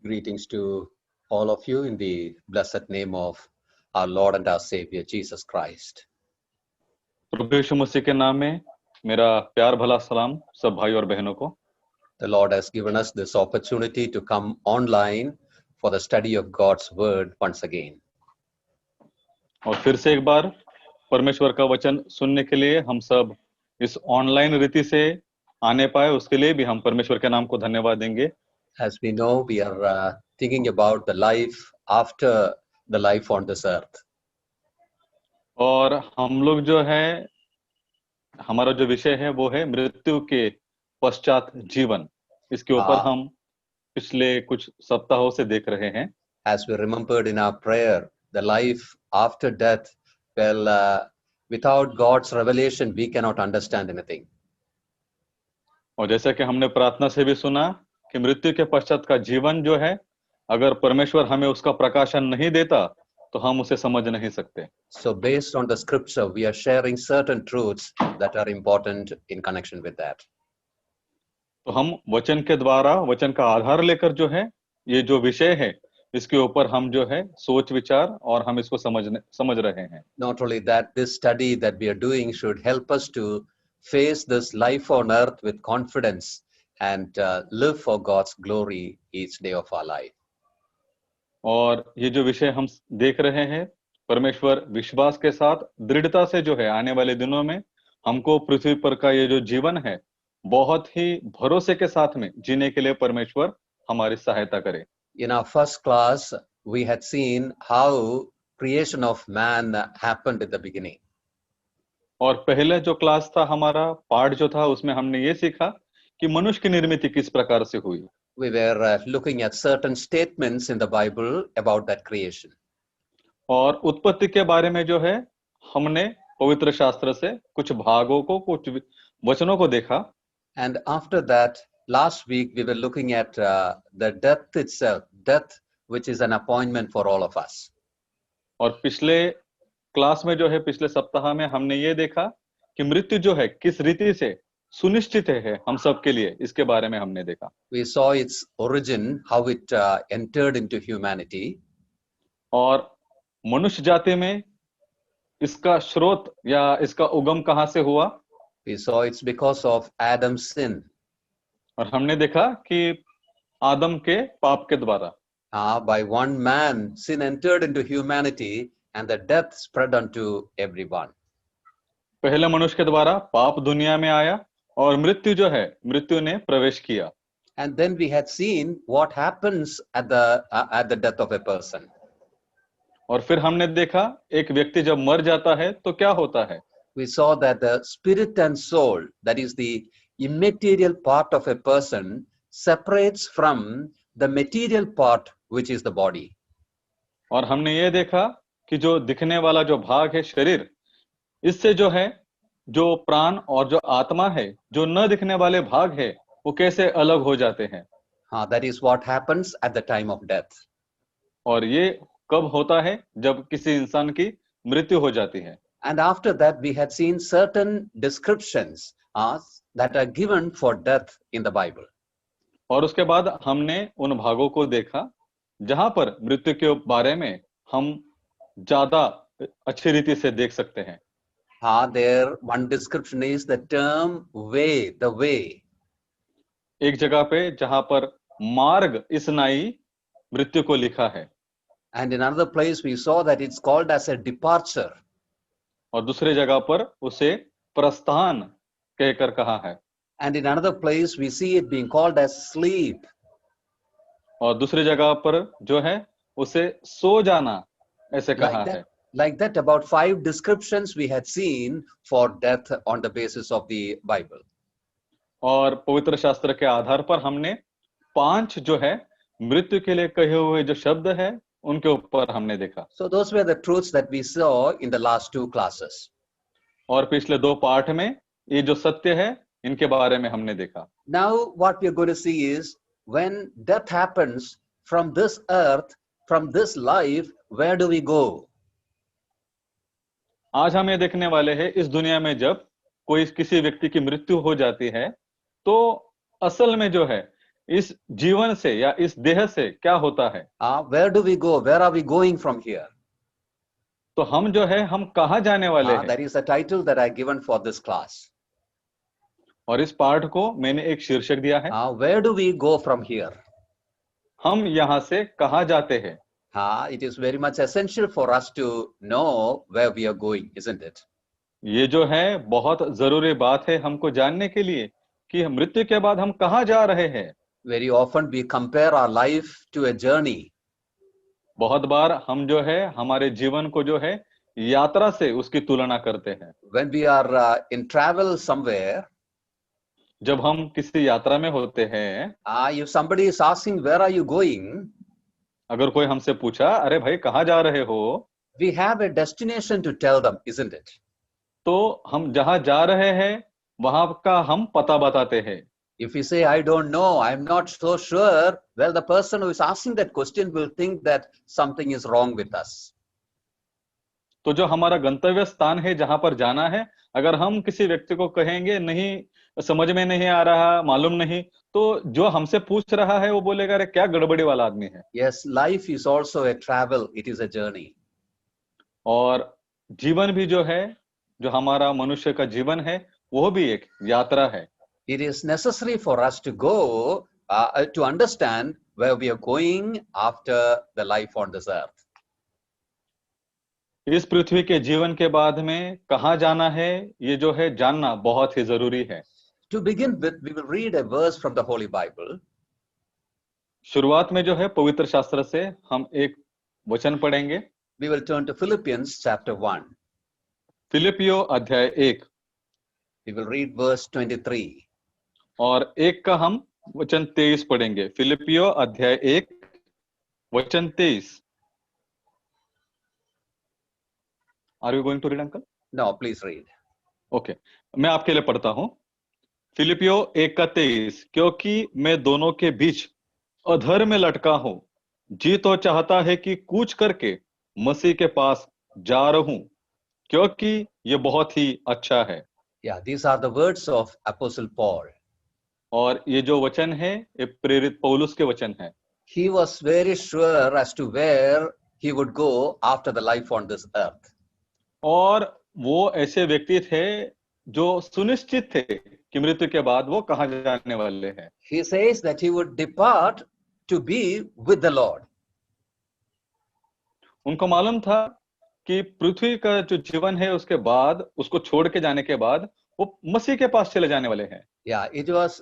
Greetings to all of you in the blessed name of our Lord and our Savior, Jesus Christ. प्रभु यीशु मसीह के नाम में मेरा प्यार भला सलाम सब भाई और बहनों को। The Lord has given us this opportunity to come online for the study of God's Word once again. और फिर से एक बार परमेश्वर का वचन सुनने के लिए हम सब इस ऑनलाइन रीति से आने पाए, उसके लिए भी हम परमेश्वर के नाम को धन्यवाद देंगे। As we know, we are thinking about the life after the life on this earth. और हम लोग जो है, हमारा जो विषय है वो है मृत्यु के पश्चात जीवन। इसके ऊपर हम पिछले कुछ सप्ताहों से देख रहे हैं। As we remembered in our prayer, the life after death, well, without God's revelation, we cannot understand anything. और जैसा कि हमने प्रार्थना से भी सुना कि मृत्यु के पश्चात का जीवन जो है, अगर परमेश्वर हमें उसका प्रकाशन नहीं देता तो हम उसे समझ नहीं सकते। So based on the scripture, we are sharing certain truths that are important in connection with that. तो हम वचन के द्वारा, वचन का आधार लेकर जो है, ये जो विषय है इसके ऊपर हम जो है सोच विचार और हम इसको समझ रहे हैं। Not only that, this study that we are doing should help us to face this life on earth with confidence and live for God's glory each day of our life. और ये जो विषय हम देख रहे हैं, परमेश्वर विश्वास के साथ दृढ़ता से जो है आने वाले दिनों में हमको पृथ्वी पर का ये जो जीवन है बहुत ही भरोसे के साथ में जीने के लिए परमेश्वर हमारी सहायता करे। In our first class, we had seen how creation of man happened in the beginning. और पहले जो क्लास था, हमारा पाठ जो था, उसमें हमने ये सीखा कि मनुष्य की निर्मिति किस प्रकार से हुई। We were looking at certain statements in the Bible about that creation. और उत्पत्ति के बारे में जो है हमने पवित्र शास्त्र से कुछ भागों को, कुछ वचनों को देखा। And after that, last week we were looking at the death itself, death which is an appointment for all of us. और पिछले क्लास में जो है, पिछले सप्ताह में हमने ये देखा कि मृत्यु जो है किस रीति से सुनिश्चित है हम सब के लिए, इसके बारे में हमने देखा। We saw its origin, how it entered into humanity. और मनुष्य जाति में इसका स्रोत या इसका उगम कहाँ से हुआ? We saw it's because of Adam's sin. और हमने देखा कि आदम के पाप के द्वारा By one man, sin entered into humanity and the death spread unto everyone. पहले मनुष्य के द्वारा पाप दुनिया में आया और मृत्यु जो है, मृत्यु ने प्रवेश किया। And then we had seen what happens at the death of a person. और फिर हमने देखा एक व्यक्ति जब मर जाता है तो क्या होता है। We saw that the spirit and soul, that is the immaterial part of a person, separates from the material part, which is the body. और हमने ये देखा कि जो दिखने वाला जो भाग है शरीर, इससे जो है जो प्राण और जो आत्मा है, जो न दिखने वाले भाग है, वो कैसे अलग हो जाते हैं। That is what happens at the time of death. और ये कब होता है? जब किसी इंसान की मृत्यु हो जाती है। And after that, we had seen certain descriptions that are given for death in the Bible. और उसके बाद हमने उन भागों को देखा जहां पर मृत्यु के बारे में हम ज्यादा अच्छी रीति से देख सकते हैं। There one description is the term way, the way. एक जगह पे जहां पर मार्ग इस नाई मृत्यु को लिखा है। And in another place we saw that it's called as a departure. और दूसरी जगह पर उसे प्रस्थान कहकर कहा है। And in another place we see it being called as sleep. और दूसरी जगह पर जो है उसे सो जाना ऐसे कहा है। Like that, about 5 descriptions we had seen for death on the basis of the Bible. और पवित्र शास्त्र के आधार पर हमने 5 जो है मृत्यु के लिए कहे हुए जो शब्द है उनके ऊपर हमने देखा। So those were the truths that we saw in the last 2 classes. और पिछले 2 पाठ में ये जो सत्य है इनके बारे में हमने देखा। Now what we are going to see is when death happens from this earth, from this life, where do we go? आज हम ये देखने वाले हैं इस दुनिया में जब कोई किसी व्यक्ति की मृत्यु हो जाती है तो असल में जो है इस जीवन से या इस देह से क्या होता है? Where do we go? Where are we going from here? तो हम जो है हम कहाँ जाने वाले हैं? That is the title that I given for this class. और इस पाठ को मैंने एक शीर्षक दिया है, Where do we go from here? हम यहाँ से कहाँ जाते हैं? It is very much essential for us to know where we are going, isn't it? ये जो है बहुत जरूरी बात है हमको जानने के लिए कि मृत्यु के बाद हम कहाँ जा रहे हैं। Very often we compare our life to a journey. बहुत बार हम जो है हमारे जीवन को जो है यात्रा से उसकी तुलना करते हैं। When we are in travel somewhere, जब हम किसी यात्रा में होते हैं, if somebody is asking where are you going, अगर कोई हमसे पूछा अरे भाई कहाँ जा रहे हो, we have a destination to tell them, isn't it? तो हम जहाँ जा रहे हैं वहां का हम पता बताते हैं। If we say I don't know, I'm not so sure, well, the person who is asking that question will think that something is wrong with us. तो जो हमारा गंतव्य स्थान है जहां पर जाना है, अगर हम किसी व्यक्ति को कहेंगे नहीं समझ में नहीं आ रहा, मालूम नहीं, तो जो हमसे पूछ रहा है वो बोलेगा अरे क्या गड़बड़ी वाला आदमी है। Yes, life is also a travel, it is a journey. और जीवन भी जो है, जो हमारा मनुष्य का जीवन है, वो भी एक यात्रा है। It is necessary for us to go to understand where we are going after the life on this earth. इस पृथ्वी के जीवन के बाद में कहाँ जाना है, ये जो है जानना बहुत ही जरूरी है। To begin with, we will read a verse from the Holy Bible. शुरुआत में जो है पवित्र शास्त्र से हम एक वचन पढ़ेंगे। We will turn to Philippians chapter 1. फिलिपियो अध्याय 1 We will read verse 23. और 1 का हम वचन 23 पढ़ेंगे। फिलिपियो अध्याय 1 वचन 23। Are you going to read, uncle? No, please read. Okay, मैं आपके लिए पढ़ता हूं। फिलिपियो 1 का 23, क्योंकि मैं दोनों के बीच अधर में लटका हूं, जी तो चाहता है कि कूच करके मसीह के पास जा रहूं, क्योंकि ये बहुत ही अच्छा है। Yeah, these are the words of Apostle Paul. और ये जो वचन है ये प्रेरित पौलुस के वचन है। He was very sure as to where he would go after the life on this earth. और वो ऐसे व्यक्ति थे जो सुनिश्चित थे कि मृत्यु के बाद वो कहाँ जाने वाले हैं। He says that he would depart to be with the Lord. उनको मालूम था कि पृथ्वी का जो जीवन है उसके बाद, उसको छोड़ के जाने के बाद वो मसीह के पास चले जाने वाले हैं। Yeah, it was,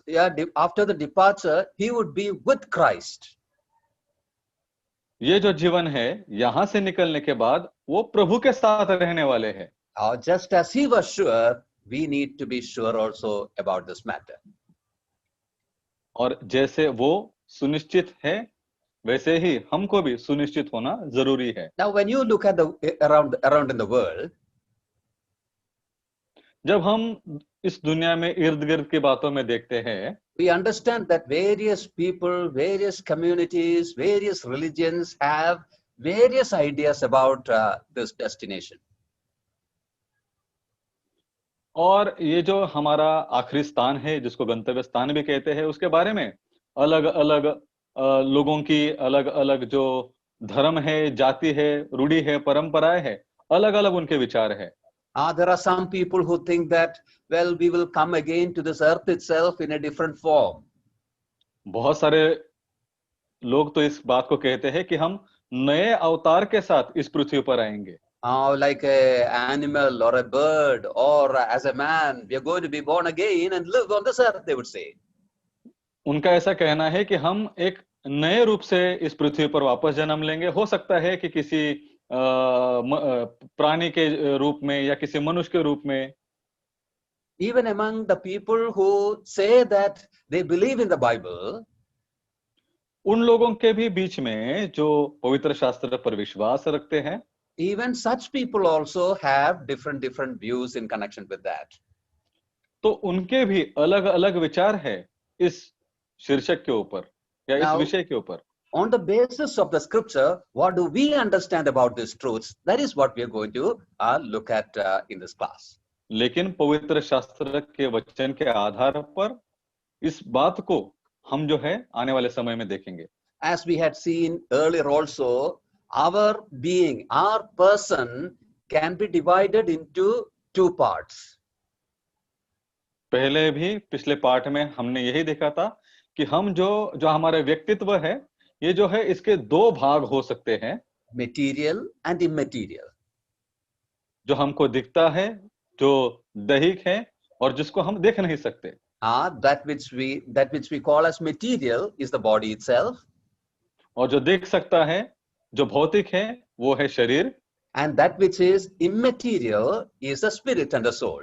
after the departure, he would be with Christ. ये जो जीवन है यहां से निकलने के बाद वो प्रभु के साथ रहने वाले हैं। Just as he was sure, we need to be sure also about this matter. और जैसे वो सुनिश्चित है वैसे ही हमको भी सुनिश्चित होना जरूरी है। Now, when you look at the around in the world, जब हम इस दुनिया में इर्द गिर्द की बातों में देखते हैं, we understand that various people, various communities, various religions have various ideas about this destination. और ये जो हमारा आखिरी स्थान है जिसको गंतव्य स्थान भी कहते हैं, उसके बारे में अलग अलग लोगों की अलग अलग जो धर्म है, जाति है, रूढ़ी है, परंपराएं है, अलग अलग उनके विचार है। There are some people who think that, well, we will come again to this earth itself in a different form. बहुत सारे लोग तो इस बात को कहते हैं कि हम नए अवतार के साथ इस पृथ्वी पर आएंगे। Like an animal or a bird or as a man, we are going to be born again and live on this earth, they would say. उनका ऐसा कहना है कि हम एक नए रूप से इस पृथ्वी पर वापस जन्म लेंगे। हो सकता है कि किसी प्राणी के रूप में या किसी मनुष्य के रूप में। Even among the people who say that they believe in the Bible, उन लोगों के भी बीच में जो पवित्र शास्त्र पर विश्वास रखते हैं, even such people also have different views in connection with that. तो उनके भी अलग अलग विचार है इस शीर्षक के ऊपर या इस विषय के ऊपर। On the basis of the scripture, what do we understand about these truths? That is what we are going to look at in this class. लेकिन पवित्र शास्त्र के वचन के आधार पर इस बात को हम जो है आने वाले समय में देखेंगे। As we had seen earlier also, our being, our person can be divided into two parts. पहले भी पिछले पाठ में हमने यही देखा था कि हम जो हमारा व्यक्तित्व है, ये जो है इसके दो भाग हो सकते हैं, Material and immaterial. जो हमको दिखता है, जो दैहिक है और जिसको हम देख नहीं सकते। That which we call as material is the body itself, और जो देख सकता है, जो भौतिक है, वो है शरीर, and that which is immaterial is the spirit and the soul.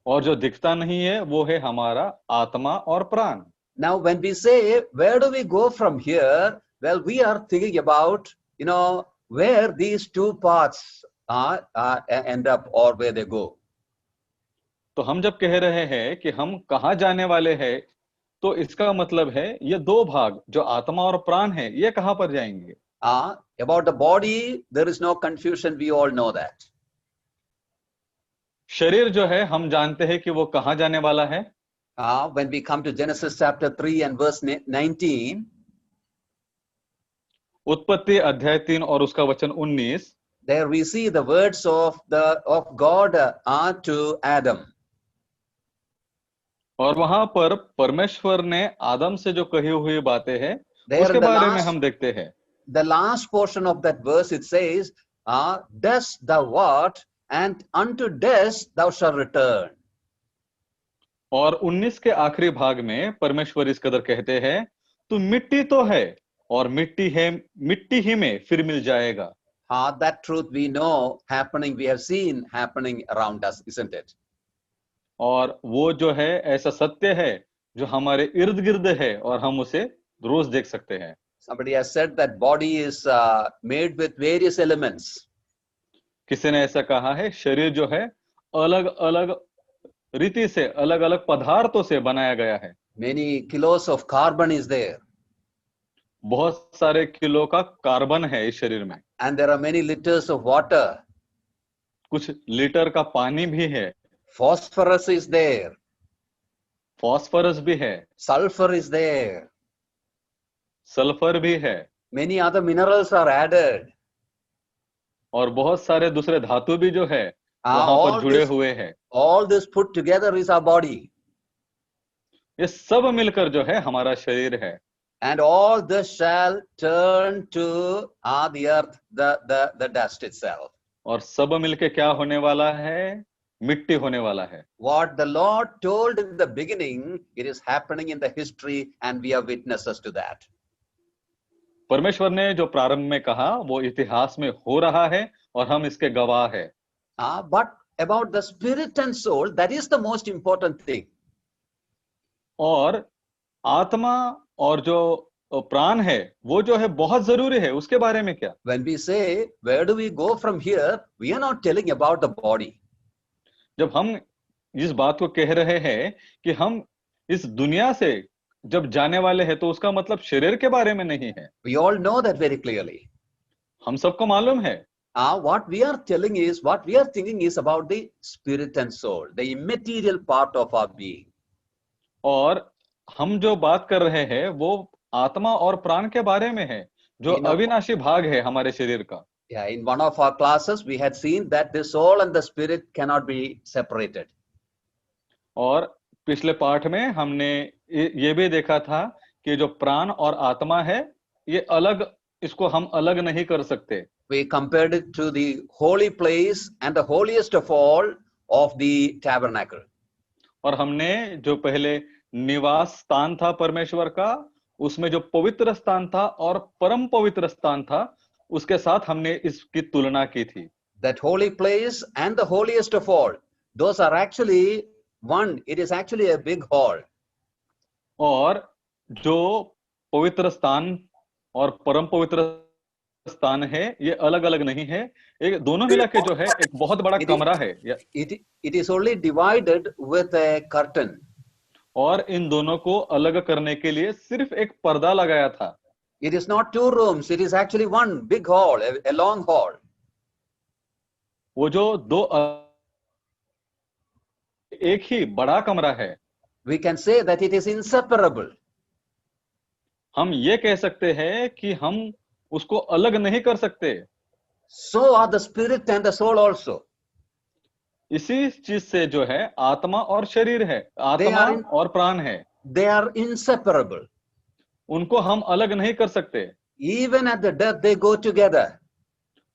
और जो दिखता नहीं है वो है हमारा आत्मा और प्राण। Now, when we say, where do we go from here? Well, we are thinking about, where these two parts end up or where they go. तो हम जब कह रहे हैं कि हम कहाँ जाने वाले हैं, तो इसका मतलब है ये दो भाग जो आत्मा और प्राण है, ये कहाँ पर जाएंगे। About the body, there is no confusion. We all know that. शरीर जो है हम जानते हैं कि वो कहाँ जाने वाला है। When we come to Genesis chapter 3 and verse 19, उत्पत्ति अध्याय 3 और उसका वचन 19, there we see the words of God to Adam. और वहां पर परमेश्वर ने आदम से जो कही हुई बातें हैं, There उसके in the बारे में हम देखते हैं। The last portion of that verse, it says, dust thou art, and unto dust thou shalt return. और 19 के आखिरी भाग में परमेश्वर इस कदर कहते हैं, तू मिट्टी तो है और मिट्टी ही में फिर मिल जाएगा। That truth we know happening, we have seen happening around us, isn't it? और वो जो है ऐसा सत्य है जो हमारे इर्द गिर्द है और हम उसे रोज देख सकते हैं। Somebody has said that body is made with various elements. किसी ने ऐसा कहा है, शरीर जो है अलग अलग रीति से, अलग अलग पदार्थों से बनाया गया है। Many kilos of carbon is there. बहुत सारे किलो का कार्बन है इस शरीर में। And there are many liters of water. कुछ लीटर का पानी भी है। Phosphorus is there. फॉस्फोरस भी है। Sulfur is there. सल्फर भी है। Many other minerals are added. और बहुत सारे दूसरे धातु भी जो है वहां पर जुड़े हुए हैं। All this put together is our body. ये सब मिलकर जो है हमारा शरीर है। And all this shall turn to the earth, the dust itself. और सब मिलके क्या होने वाला है? मिट्टी होने वाला है। What the Lord told in the beginning, it is happening in the history, and we are witnesses to that. परमेश्वर ने जो प्रारंभ में कहा वो इतिहास में हो रहा है और हम इसके गवाह हैं। But about the spirit and soul, that is the most important thing. और आत्मा और जो प्राण है वो जो है बहुत जरूरी है, उसके बारे में क्या? When we say, where do we go from here, we are not telling about the body. जब हम इस बात को कह रहे हैं कि हम इस दुनिया से जब जाने वाले हैं, तो उसका मतलब शरीर के बारे में नहीं है। We all know that very clearly. हम सबको मालूम है। What we are thinking is about the spirit and soul, the immaterial part of our being. और हम जो बात कर रहे हैं वो आत्मा और प्राण के बारे में है, जो अविनाशी भाग है हमारे शरीर का। Yeah, in one of our classes we had seen that the soul and the spirit cannot be separated. और पिछले पाठ में हमने ये भी देखा था कि जो प्राण और आत्मा है ये अलग, इसको हम अलग नहीं कर सकते। We compared it to the holy place and the holiest of all of the tabernacle. और हमने जो पहले निवास स्थान था परमेश्वर का, उसमें जो पवित्र स्थान था और परम पवित्र स्थान था, उसके साथ हमने इसकी तुलना की थी। That holy place and the holiest of all, those are actually one. It is actually a big hall. और जो पवित्र स्थान और परम पवित्र स्थान है ये अलग अलग नहीं है, एक दोनों मिला के जो है एक बहुत बड़ा कमरा है। It is only divided with a curtain. और इन दोनों को अलग करने के लिए सिर्फ एक पर्दा लगाया था। It is not two rooms, it is actually one big hall, a long hall. वो जो दो एक ही बड़ा कमरा है। We can say that it is inseparable. हम ये कह सकते हैं कि हम उसको अलग नहीं कर सकते। So are the spirit and the soul also. इसी चीज से जो है आत्मा और शरीर है, They आत्मा और प्राण है, they are inseparable. उनको हम अलग नहीं कर सकते। Even at the death, they go together.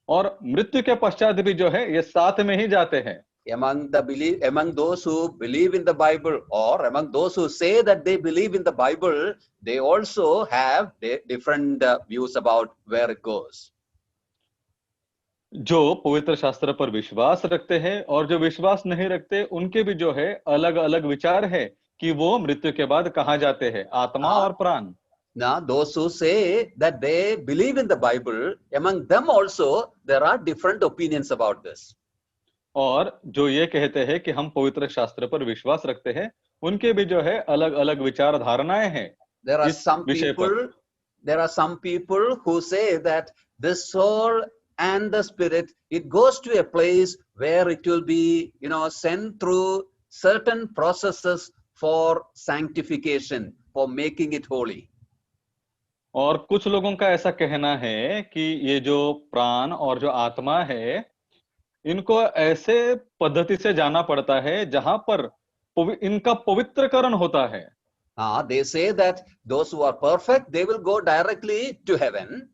और मृत्यु के पश्चात भी जो है ये साथ में ही जाते हैं। Among those who believe in the Bible, or among those who say that they believe in the Bible, they also have different views about where it goes. जो पवित्र शास्त्र पर विश्वास रखते हैं और जो विश्वास नहीं रखते, उनके भी जो है अलग अलग विचार है कि वो मृत्यु के बाद कहाँ जाते हैं, आत्मा और प्राण। Now, those who say that they believe in the Bible, among them also there are different opinions about this. और जो ये कहते हैं कि हम पवित्र शास्त्र पर विश्वास रखते हैं, उनके भी जो है अलग अलग विचार धारणाएं हैं इस विषय पर। There are some people who say that the soul and the spirit, it goes to a place where it will be, sent through certain processes for sanctification, for making it holy. और कुछ लोगों का ऐसा कहना है कि ये जो प्राण और जो आत्मा है, इनको ऐसे पद्धति से जाना पड़ता है जहां पर इनका पवित्रकरण होता है। They say that those who are perfect, they will go directly to heaven.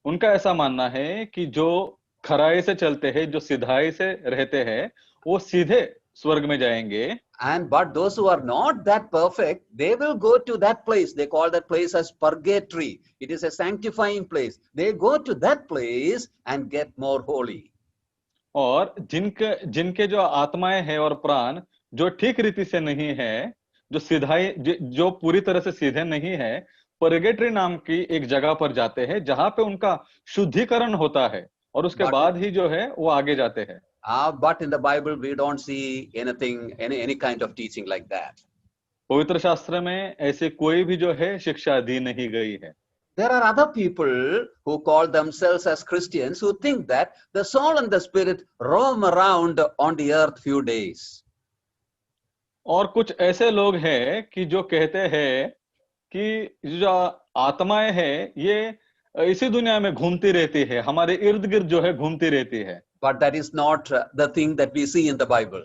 उनका ऐसा मानना है कि जो खराई से चलते हैं, जो सिधाई से रहते हैं, वो सीधे स्वर्ग में जाएंगे। But those who are not that perfect, they will go to that place. They call that place as purgatory. It is a sanctifying place. They go to that place and get more holy. और जिनके जो आत्माएं हैं और प्राण जो ठीक रीति से नहीं है, जो सिधाई जो पूरी तरह से सीधे नहीं है, पर्गेटरी नाम की एक जगह पर जाते हैं जहां पे उनका शुद्धिकरण होता है और उसके बाद ही जो है वो आगे जाते हैं। But in the Bible we don't see any kind of teaching like that. पवित्र शास्त्र में ऐसे कोई भी जो है शिक्षा दी नहीं गई है। There are other people who call themselves as Christians who think that the soul and the spirit roam around on the earth few days. और कुछ ऐसे लोग हैं कि जो कहते हैं कि जो आत्माएं हैं ये इसी दुनिया में घूमती रहती है, हमारे इर्द गिर्द जो है घूमती रहती है। But that is not the thing that we see in the Bible.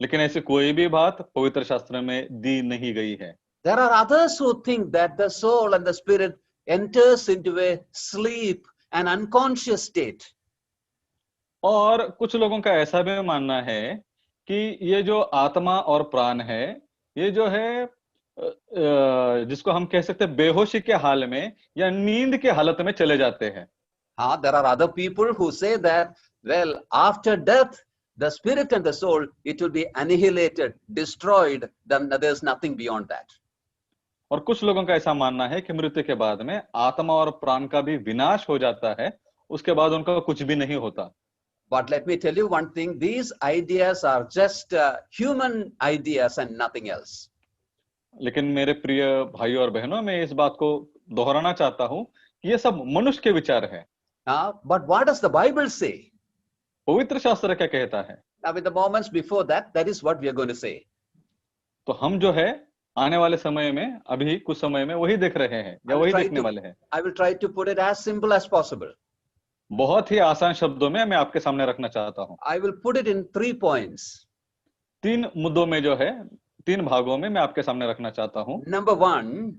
लेकिन ऐसी कोई भी बात पवित्र शास्त्र में दी नहीं गई है। There are others who think that the soul and the spirit enters into a sleep, an unconscious state. और कुछ लोगों का ऐसा भी मानना है कि ये जो आत्मा और प्राण है, ये जो है जिसको हम कह सकते हैं बेहोशी के हाल में या नींद के हालत में चले जाते हैं। There are other people who say that, well, after death, the spirit and the soul, it will be annihilated, destroyed, then there's nothing beyond that. और कुछ लोगों का ऐसा मानना है कि मृत्यु के बाद में आत्मा और प्राण का भी विनाश हो जाता है, उसके बाद उनका कुछ भी नहीं होता। But let me tell you one thing, these ideas are just human ideas and nothing else. लेकिन मेरे प्रिय भाइयों और बहनों, मैं इस बात को दोहराना चाहता हूं कि ये सब मनुष्य के विचार है। But what does the Bible say? पवित्र शास्त्र क्या कहता है? Now, in the moments before that, that is what we are going to say. तो हम जो है आने वाले समय में, अभी कुछ समय में वही देख रहे हैं या वही देखने वाले हैं। I will try to put it as simple as possible. बहुत ही आसान शब्दों में मैं आपके सामने रखना चाहता हूं। I will put it in 3 points. 3 मुद्दों में जो है, 3 भागों में मैं आपके सामने रखना चाहता हूं। Number 1,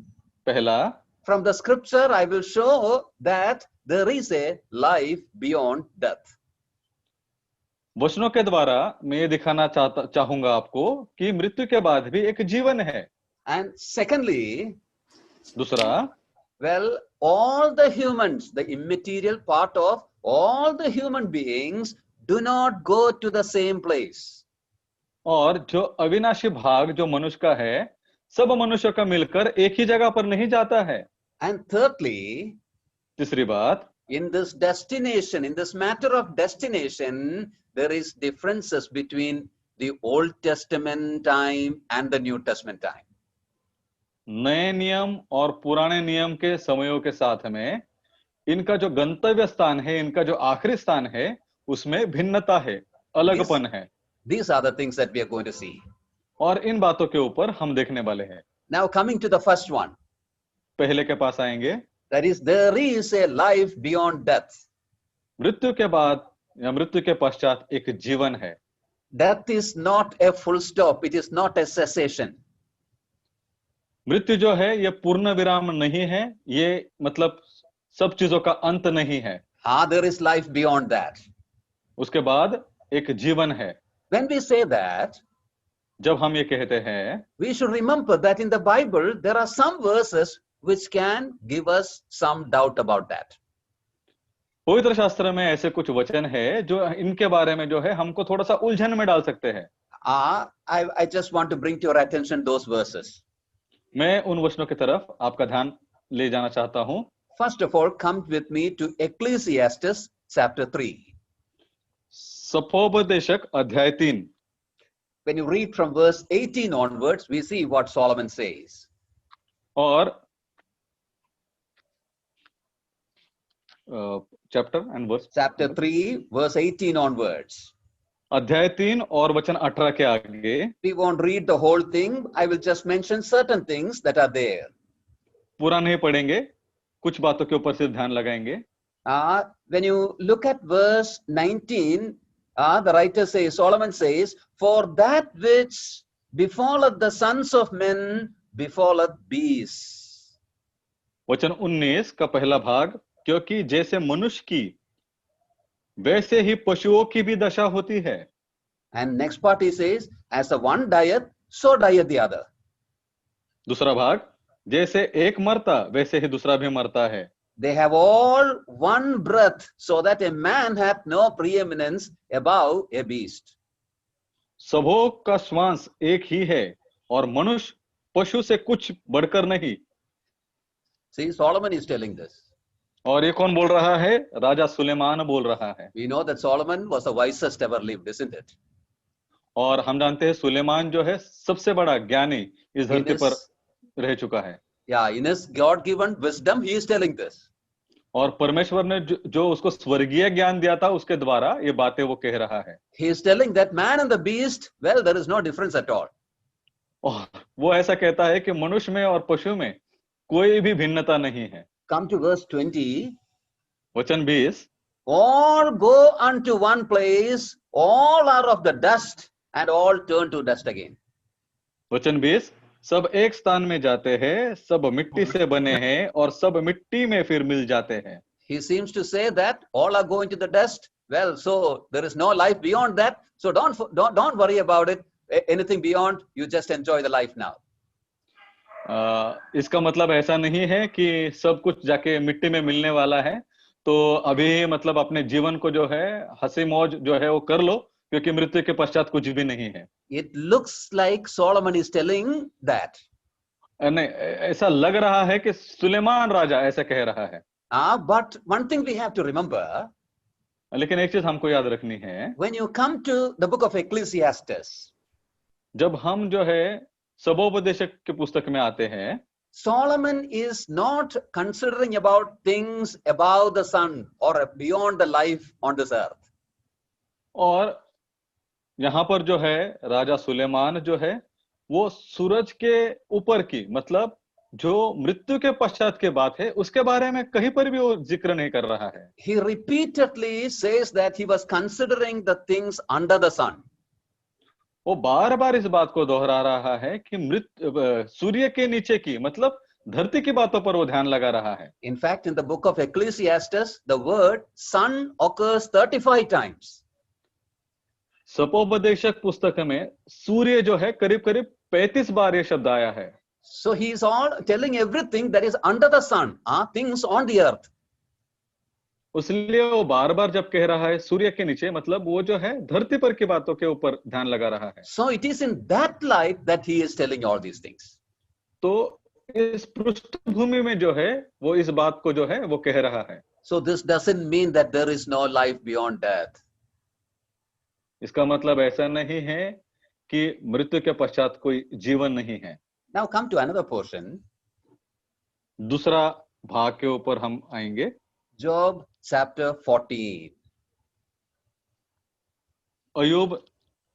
पहला, from the scripture I will show that there is a life beyond death. वचनों के द्वारा मैं ये दिखाना चाहूंगा आपको कि मृत्यु के बाद भी एक जीवन है। And secondly, दूसरा, well, all the humans, the immaterial part of all the human beings do not go to the same place. और जो अविनाशी भाग जो मनुष्य का है, सब मनुष्यों का मिलकर एक ही जगह पर नहीं जाता है। And thirdly, तीसरी बात, in this destination, in this matter of destination, there is differences between the Old Testament time and the New Testament time. नए नियम और पुराने नियम के समयों के साथ में इनका जो गंतव्य स्थान है, इनका जो आखिरी स्थान है, उसमें भिन्नता है, अलगपन है। These are the things that we are going to see. और इन बातों के ऊपर हम देखने वाले हैं। Now coming to the first one. पहले के पास आएंगे। That is, there is a life beyond death. मृत्यु के बाद या मृत्यु के पश्चात एक जीवन है। Death is not a full stop. It is not a cessation. मृत्यु जो है ये पूर्ण विराम नहीं है, ये मतलब सब चीजों का अंत नहीं है। There is life beyond that. उसके बाद एक जीवन है। When we say that, जब हम ये कहते हैं, we should remember that in the Bible, there are some verses which can give us some doubt about that. पवित्र शास्त्र में ऐसे कुछ वचन है जो इनके बारे में जो है हमको थोड़ा सा उलझन में डाल सकते हैं। I just want to bring to your attention those verses. मैं उन वचनों की तरफ आपका ध्यान ले जाना चाहता हूं। First of all, come with me to Ecclesiastes chapter 3. सफोपदेशक अध्याय 3। When you read from verse 18 onwards, we see what Solomon says. और chapter and verse. Chapter 3, verse 18 onwards. अध्याय 3 और वचन 18 के आगे। We won't read the whole thing. I will just mention certain things that are there. पूरा नहीं पढ़ेंगे, कुछ बातों के ऊपर से ध्यान लगाएंगे। When you look at verse 19, the writer says, Solomon says, for that which befalleth the sons of men befalleth beasts. वचन 19 का पहला भाग, क्योंकि जैसे मनुष्य की वैसे ही पशुओं की भी दशा होती है। And next part he says, as the one dieth, so dieth the other. दूसरा भाग, जैसे एक मरता वैसे ही दूसरा भी मरता है। They have all one breath, so that a man hath no preeminence above a beast. सबों का श्वास एक ही है और मनुष्य पशु से कुछ बढ़कर नहीं। See, Solomon is telling this. और ये कौन बोल रहा है? राजा सुलेमान बोल रहा है। We know that Solomon was the wisest ever lived, isn't it? और हम जानते हैं सुलेमान जो है सबसे बड़ा ज्ञानी इस धरती पर रह चुका है। Yeah, in his God-given wisdom, he is telling this. और परमेश्वर ने जो उसको स्वर्गीय ज्ञान दिया था उसके द्वारा ये बातें वो कह रहा है। He is telling that man and the beast, well, there is no difference at all. और वो ऐसा कहता है कि मनुष्य में और पशु में कोई भी भिन्नता नहीं है। Come to verse 20. वचन 20, All go unto one place, all are of the dust, and all turn to dust again. वचन 20, सब एक स्थान में जाते हैं, सब मिट्टी से बने हैं और सब मिट्टी में फिर मिल जाते हैं। He seems to say that all are going to the dust. Well, so there is no life beyond that. So don't worry about it. Anything beyond, you just enjoy the life now. इसका मतलब ऐसा नहीं है कि सब कुछ जाके मिट्टी में मिलने वाला है, तो अभी मतलब अपने जीवन को जो है हंसी मौज जो है वो कर लो, क्योंकि मृत्यु के पश्चात कुछ भी नहीं है। It looks like Solomon is telling that. नहीं, ऐसा लग रहा है कि सुलेमान राजा ऐसा कह रहा है। But one thing we have to remember. लेकिन एक चीज हमको याद रखनी है। When you come to the book of Ecclesiastes, जब हम जो है सबोपदेशक की पुस्तक में आते हैं, Solomon is not considering about things above the sun or beyond the life on this earth. और यहाँ पर जो है राजा सुलेमान जो है वो सूरज के ऊपर की मतलब जो मृत्यु के पश्चात के बात है उसके बारे में कहीं पर भी वो जिक्र नहीं कर रहा है। He repeatedly says that he was considering the things under the sun. वो बार बार इस बात को दोहरा रहा है कि सूर्य के नीचे की मतलब धरती की बातों पर वो ध्यान लगा रहा है। In fact, in the book of Ecclesiastes, the word sun occurs 35 times. सपोपदेशक पुस्तक में सूर्य जो है करीब करीब 35 बार ये शब्द आया है। So he is all telling everything that is under the sun, things on the earth. उसलिए वो बार बार जब कह रहा है सूर्य के नीचे मतलब वो जो है धरती पर की बातों के ऊपर ध्यान लगा रहा है। So it is in that light that he is telling all these things. तो इस पृष्ठभूमि में जो है वो इस बात को जो है वो कह रहा है। So this doesn't mean that there is no life beyond death. इसका मतलब ऐसा नहीं है कि मृत्यु के पश्चात कोई जीवन नहीं है। Now come to another portion. दूसरा भाग के ऊपर हम आएंगे। Job chapter 14. अय्यूब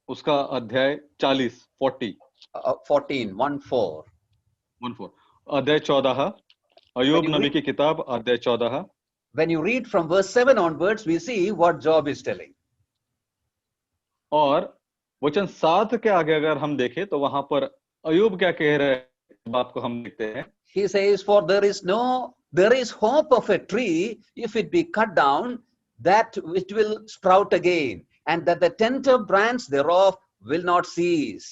उसका अध्याय 40 14, 1-4. अध्याय 14 अय्यूब you नबी read- की किताब अध्याय 14। When you read from verse 7 onwards, we see what Job is telling. और वचन 7 के आगे अगर हम देखें तो वहां पर अय्यूब क्या कह रहे हैं, बात को हम देखते हैं। He says, for there is hope of a tree, if it be cut down, that it will sprout again, and that the tender branch thereof will not cease.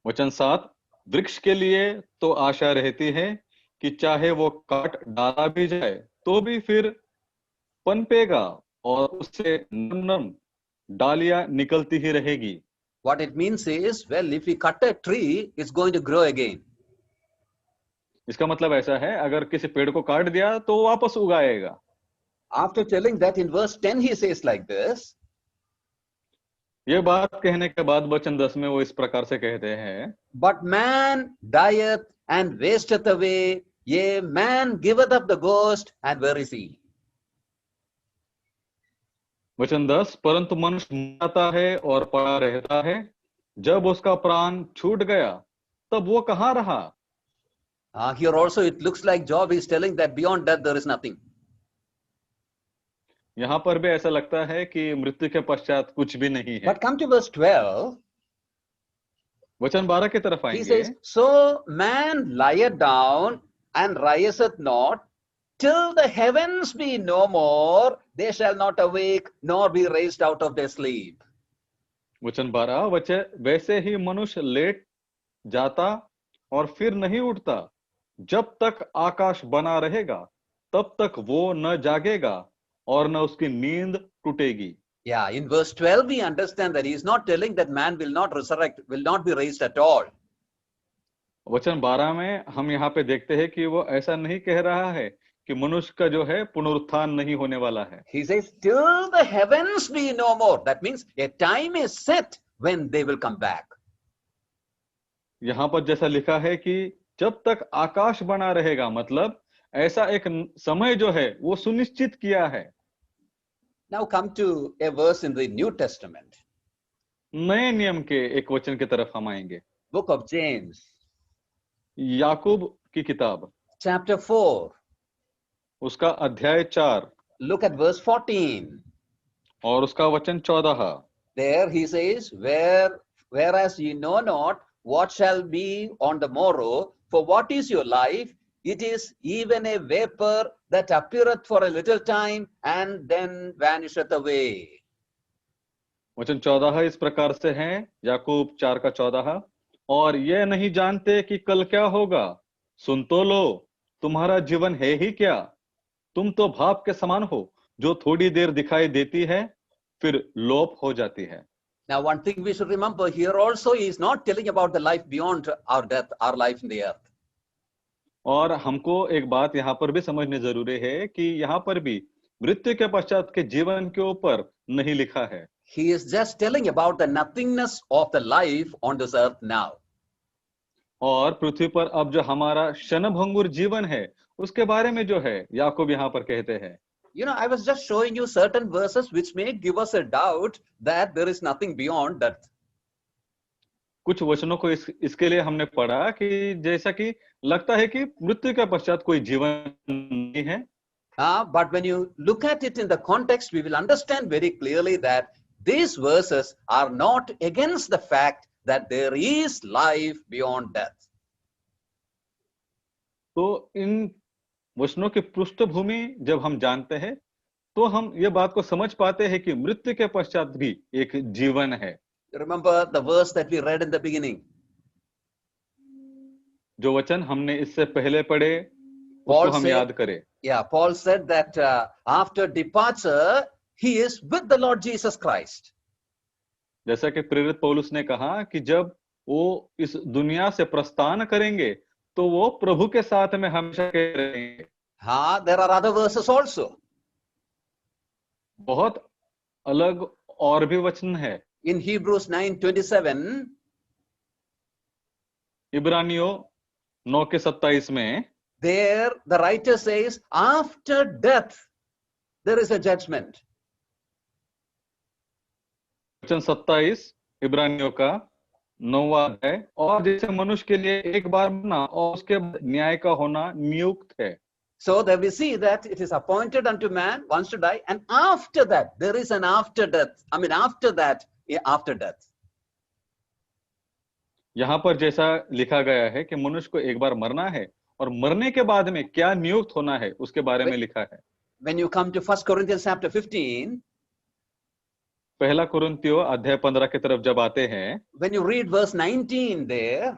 वचन 7, वृक्ष के लिए तो आशा रहती है कि चाहे वो काट डाला भी जाए तो भी फिर पनपेगा और उससे नम डालियां निकलती ही रहेगी। What it means is, well, if we cut a tree, it's going to grow again. इसका मतलब ऐसा है, अगर किसी पेड़ को काट दिया तो वापस उगाएगा। After telling that, in verse 10 he says like this, ये बात कहने के बाद वचन 10 में वो इस प्रकार से कहते हैं, but man dieth and wasteth away, yea, man giveth up the ghost, and where is he? वचन 10, परंतु मनुष्य मरता है और पड़ा रहता है, जब उसका प्राण छूट गया तब वो कहाँ रहा। Here also it looks like Job is telling that beyond death there is nothing. यहाँ पर भी ऐसा लगता है कि मृत्यु के पश्चात कुछ भी नहीं है। But come to verse 12. वचन 12 की तरफ He आएंगे। says, so man lieth down and riseth not, till the heavens be no more, they shall not awake, nor be raised out of their sleep. वचन 12, वैसे ही मनुष्य लेट जाता और फिर नहीं उठता, जब तक आकाश बना रहेगा तब तक वो न जागेगा और न उसकी नींद टूटेगी। Yeah, in verse 12 we understand that he is not telling that man will not resurrect, will not be raised at all. वचन 12 में हम यहाँ पे देखते हैं कि वो ऐसा नहीं कह रहा है कि मनुष्य का जो है पुनरुत्थान नहीं होने वाला है। He says, till the heavens be no more. That means a time is set when they will come back. यहाँ पर जैसा लिखा है कि जब तक आकाश बना रहेगा, मतलब ऐसा एक समय जो है वो सुनिश्चित किया है। Now come to a verse in the New Testament. नए नियम के एक वचन की तरफ हम आएंगे। Book of James, याकूब की किताब, chapter 4. उसका अध्याय 4 Look at verse 14. और उसका वचन 14। There he says, whereas ye know not what shall be on the morrow, for what is your life? It is even a vapor that appeareth for a little time and then vanisheth away. वचन 14 इस प्रकार से है, याकूब 4 का 14, और यह नहीं जानते कि कल क्या होगा, सुन तो लो, तुम्हारा जीवन है ही क्या, तुम तो भाप के समान हो जो थोड़ी देर दिखाई देती है फिर लोप हो जाती है। Now one thing we should remember here also, he is not telling about the life beyond our death, our life in the earth. और हमको एक बात यहाँ पर भी समझनी जरूरी है कि यहाँ पर भी मृत्यु के पश्चात के जीवन के ऊपर नहीं लिखा है। He is just telling about the nothingness of the life on this earth now. और पृथ्वी पर अब जो हमारा क्षणभंगुर जीवन है उसके बारे में जो है याकूब यहाँ पर कहते हैं। You know, I was just showing you certain verses which may give us a doubt that there is nothing beyond death. कुछ वचनों को इसके लिए हमने पढ़ा कि जैसा कि लगता है कि मृत्यु के पश्चात कोई जीवन नहीं है। But when you look at it in the context, we will understand very clearly that these verses are not against the fact that there is life beyond death. तो इन वचनों की पृष्ठभूमि जब हम जानते हैं तो हम ये बात को समझ पाते हैं कि मृत्यु के पश्चात भी एक जीवन है। Remember the verse that we read in the beginning. जो वचन हमने इससे पहले पढ़े उसको हम याद करें। Yeah, Paul said that after departure he is with the Lord Jesus Christ. जैसा कि प्रेरित पौलुस ने कहा कि जब वो इस दुनिया से प्रस्थान करेंगे तो वो प्रभु के साथ में हमेशा के रहेंगे। There are other verses also. बहुत अलग और भी वचन है। In Hebrews 9:27, इब्रानियों 9:27 में there the writer says, after death there is a judgment. वचन 27 इब्रानियों का 9वां अध्याय, और जैसे मनुष्य के लिए एक बार मरना और उसके बाद न्याय का होना नियुक्त है। So there we see that it is appointed unto man once to die, and after that there is an after death. I mean, after that, after death. यहाँ पर जैसा लिखा गया है कि मनुष्य को एक बार मरना है और मरने के बाद में क्या नियुक्त होना है उसके बारे में लिखा है। When you come to 1 Corinthians chapter 15, पहला कुरिन्थियों अध्याय 15 की तरफ जब आते हैं, when you read verse 19 there,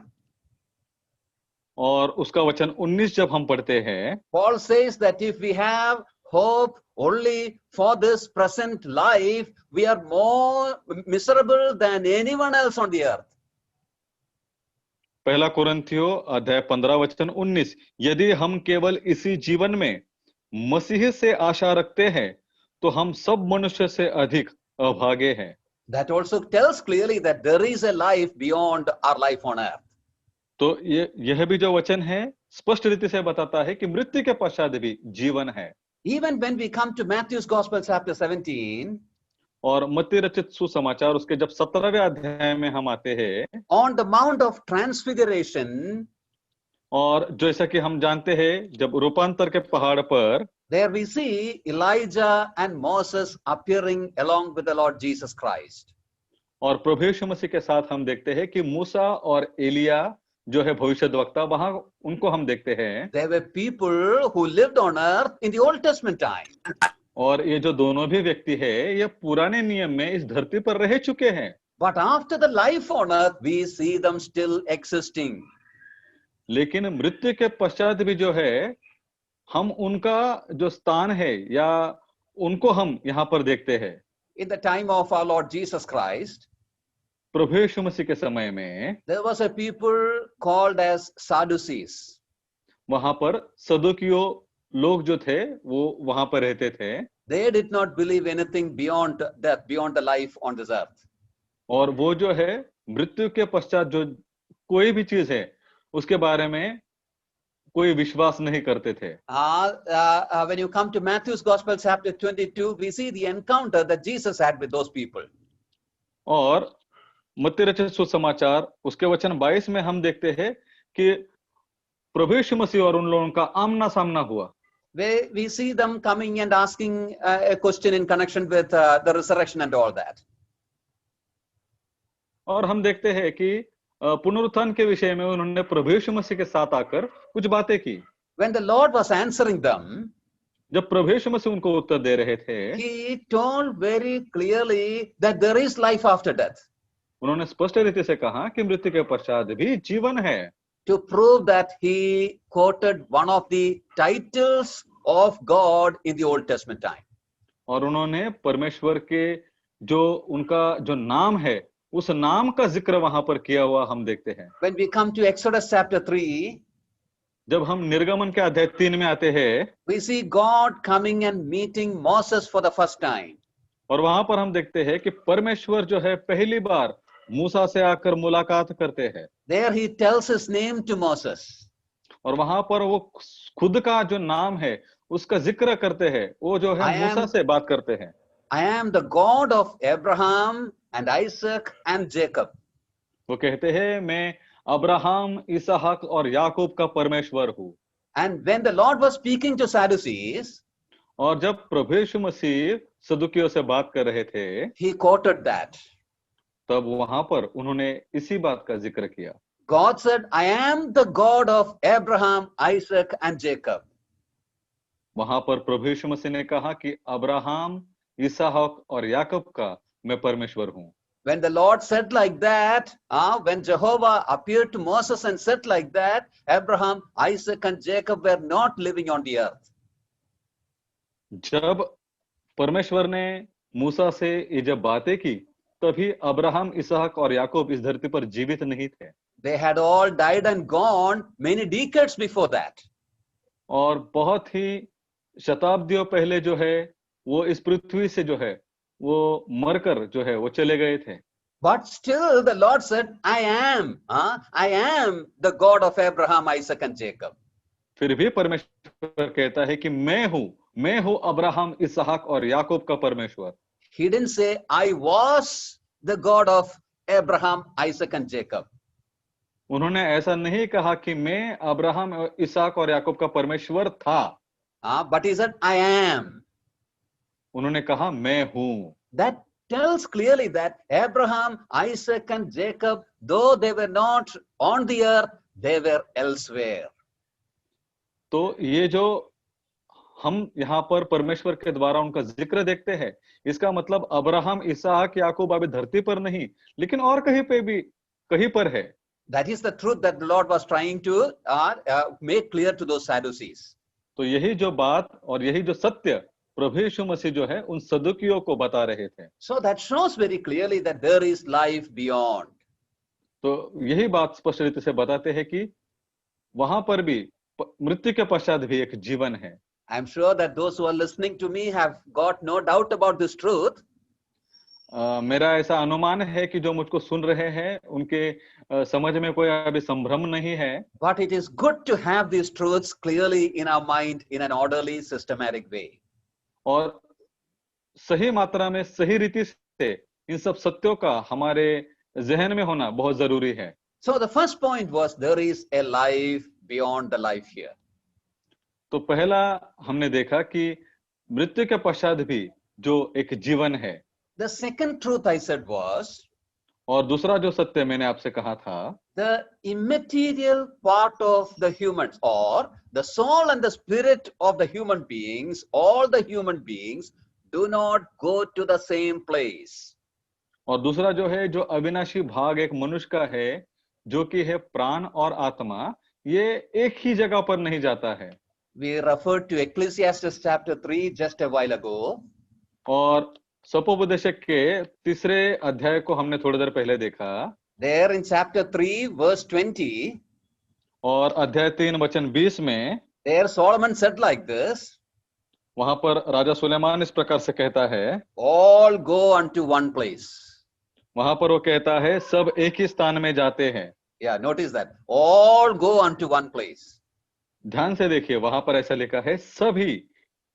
और उसका वचन 19 जब हम पढ़ते हैं, Paul says that if we have hope only for this present life, we are more miserable than anyone else on the earth. पहला कुरिन्थियों अध्याय 15 वचन 19, यदि हम केवल इसी जीवन में मसीह से आशा रखते हैं तो हम सब मनुष्य से अधिक अभागे हैं। That also tells clearly that there is a life beyond our life on earth. तो यह भी जो वचन है स्पष्ट रीति से बताता है कि मृत्यु के पश्चात भी जीवन है। Even when we come to Matthew's Gospel chapter 17, और मत्ती रचित सुसमाचार उसके जब 17वें अध्याय में हम आते हैं, on the Mount of Transfiguration, और जैसा कि हम जानते हैं जब रूपांतर के पहाड़ पर, there we see Elijah and Moses appearing along with the Lord Jesus Christ. और प्रभु यीशु मसीह के साथ हम देखते हैं कि मूसा और एलिया जो है भविष्यद्वक्ता, वहां उनको हम देखते हैं। There were people who lived on earth in the Old Testament time. और ये जो दोनों भी व्यक्ति है ये पुराने नियम में इस धरती पर रह चुके हैं। But after the life on earth, we see them still existing. लेकिन मृत्यु के पश्चात भी जो है हम उनका जो स्थान है या उनको हम यहाँ पर देखते हैं। In the time of our Lord Jesus Christ, प्रभु यीशु मसीह के समय में there was a people called as Sadducees. वहां पर सदुकियों लोग जो थे वो वहां पर रहते थे। They did not believe anything beyond death, beyond the life on this earth. और वो जो है मृत्यु के पश्चात जो कोई भी चीज है उसके बारे में कोई विश्वास नहीं करते थे। When you come to Matthew's Gospel chapter 22, we see the encounter that Jesus had with those people. और मत्ती रचित सुसमाचार उसके वचन 22 में हम देखते हैं कि प्रभु यीशु मसीह और उन लोगों का आमना सामना हुआ। We see them coming and asking a question in connection with the resurrection and all that. और हम देखते हैं कि पुनरुत्थान के विषय में उन्होंने प्रभु यीशु मसीह के साथ आकर कुछ बातें की। When the Lord was answering them, जब प्रभु यीशु मसीह उनको उत्तर दे रहे थे, He told very clearly that there is life after death. उन्होंने स्पष्ट रीति से कहा कि मृत्यु के पश्चात भी जीवन है। To prove that, He quoted one of the titles of God in the Old Testament time. और उन्होंने परमेश्वर के जो उनका जो नाम है उस नाम का जिक्र वहां पर किया हुआ हम देखते हैं। When we come to Exodus chapter 3, जब हम निर्गमन के अध्याय 3 में आते हैं, we see God coming and meeting Moses for the first time. और वहां पर हम देखते हैं कि परमेश्वर जो है पहली बार मूसा से आकर मुलाकात करते हैं। There He tells His name to Moses. और वहां पर वो खुद का जो नाम है उसका जिक्र करते हैं। वो जो है मूसा से बात करते हैं। I am the God of Abraham and Isaac and Jacob. वो कहते हैं मैं अब्राहम, इसहाक और याकूब का परमेश्वर हूँ। And when the Lord was speaking to Sadducees, और जब प्रभु यीशु मसीह सदुकियों से बात कर रहे थे, He quoted that. तब वहां पर उन्होंने इसी बात का जिक्र किया। God said, I am the God of Abraham, Isaac and Jacob. वहां पर प्रभु यीशु मसीह ने कहा कि अब्राहम, इसहाक और याकूब का मैं परमेश्वर हूँ। When the Lord said like that, when Jehovah appeared to Moses and said like that, Abraham, Isaac and Jacob were not living on the earth. जब परमेश्वर ने मूसा से ये जब बातें की, तभी अब्राहम, इसहाक और याकूब इस धरती पर जीवित नहीं थे। They had all died and gone many decades before that. और बहुत ही शताब्दियों पहले जो है वो इस पृथ्वी से जो है वो मरकर जो है वो चले गए थे। But still the Lord said, I am the God of Abraham, Isaac and Jacob. फिर भी परमेश्वर कहता है कि मैं हूं अब्राहम, इसहाक और याकूब का परमेश्वर। He didn't say, I was the God of Abraham, Isaac, and Jacob. उन्होंने ऐसा नहीं कहा कि मैं अब्राहम, इसहाक और याकूब का परमेश्वर था। But he said, I am. उन्होंने कहा मैं हूं। That tells clearly that Abraham, Isaac, and Jacob, though they were not on the earth, they were elsewhere. तो ये जो हम यहाँ पर परमेश्वर के द्वारा उनका जिक्र देखते हैं, इसका मतलब अब्राहम, इसहाक, याकूब अभी धरती पर नहीं, लेकिन और कहीं पर है। That is the truth that the Lord was trying to make clear to those Sadducees. तो यही जो बात और यही जो सत्य प्रभु यीशु मसीह जो है उन सदुकियों को बता रहे थे। So that shows very clearly that there is life beyond. तो यही बात स्पष्ट रीति से बताते हैं कि वहां पर भी मृत्यु के पश्चात भी एक जीवन है। I'm sure that those who are listening to me have got no doubt about this truth. मेरा ऐसा अनुमान है कि जो मुझको सुन रहे हैं उनके समझ में कोई अभी संभ्रम नहीं है। But it is good to have these truths clearly in our mind in an orderly, systematic way. और सही मात्रा में सही रीति से इन सब सत्यों का हमारे जहन में होना बहुत जरूरी है। So the first point was there is a life beyond the life here. तो पहला हमने देखा कि मृत्यु के पश्चात भी जो एक जीवन है। The second truth I said was, और दूसरा जो सत्य मैंने आपसे कहा था, the immaterial part of the humans, or the soul and the spirit of the human beings, all the human beings do not go to the same place. और दूसरा जो है, जो अविनाशी भाग एक मनुष्य का है, जो कि है प्राण और आत्मा, ये एक ही जगह पर नहीं जाता है। We referred to Ecclesiastes chapter 3 just a while ago. और सपोपदेशक के 3 अध्याय को हमने थोड़ी देर पहले देखा। There in chapter 3 verse 20, और अध्याय 3 वचन 20 में, there Solomon said like this, वहां पर राजा सुलेमान इस प्रकार से कहता है, all go unto one place. वहां पर वो कहता है सब एक ही स्थान में जाते हैं। Yeah, notice that. All go unto one place. ध्यान से देखिए, वहां पर ऐसा लिखा है सभी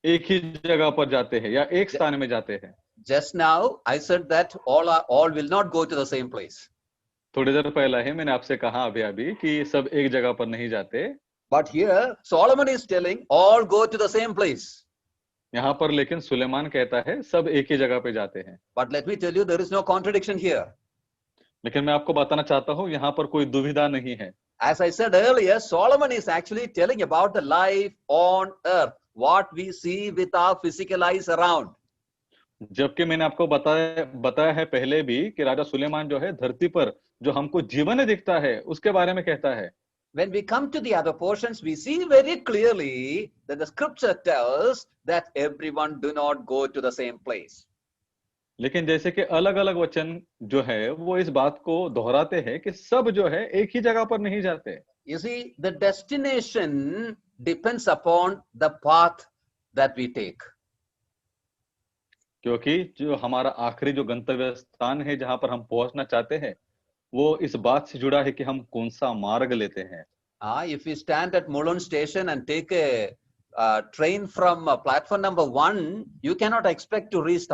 एक ही जगह पर जाते हैं या एक स्थान में जाते हैं। Just now I said that all will not go to the same place. थोड़ी देर पहला ही मैंने आपसे कहा अभी कि सब एक जगह पर नहीं जाते। But here Solomon is telling all go to the same place. यहाँ पर लेकिन सुलेमान कहता है सब एक ही जगह पे जाते हैं। But let me tell you, there is no contradiction here. लेकिन मैं आपको बताना चाहता हूँ, यहाँ पर कोई दुविधा नहीं है। As I said earlier, Solomon is actually telling about the life on earth, what we see with our physical eyes around. जबकि मैंने आपको बताया है पहले भी कि राजा सुलेमान जो है धरती पर जो हमको जीवन दिखता है उसके बारे में कहता है। When we come to the other portions, we see very clearly that the scripture tells that everyone do not go to the same place. लेकिन जैसे कि अलग अलग वचन जो है वो इस बात को दोहराते हैं कि सब जो है एक ही जगह पर नहीं जाते। You see, the destination depends upon the path that we take. क्योंकि जो हमारा आखिरी जो गंतव्य स्थान है जहां पर हम पहुंचना चाहते हैं वो इस बात से जुड़ा है कि हम कौन सा मार्ग लेते हैं। If you stand at Mulund station and take a train from platform number 1, you cannot expect to reach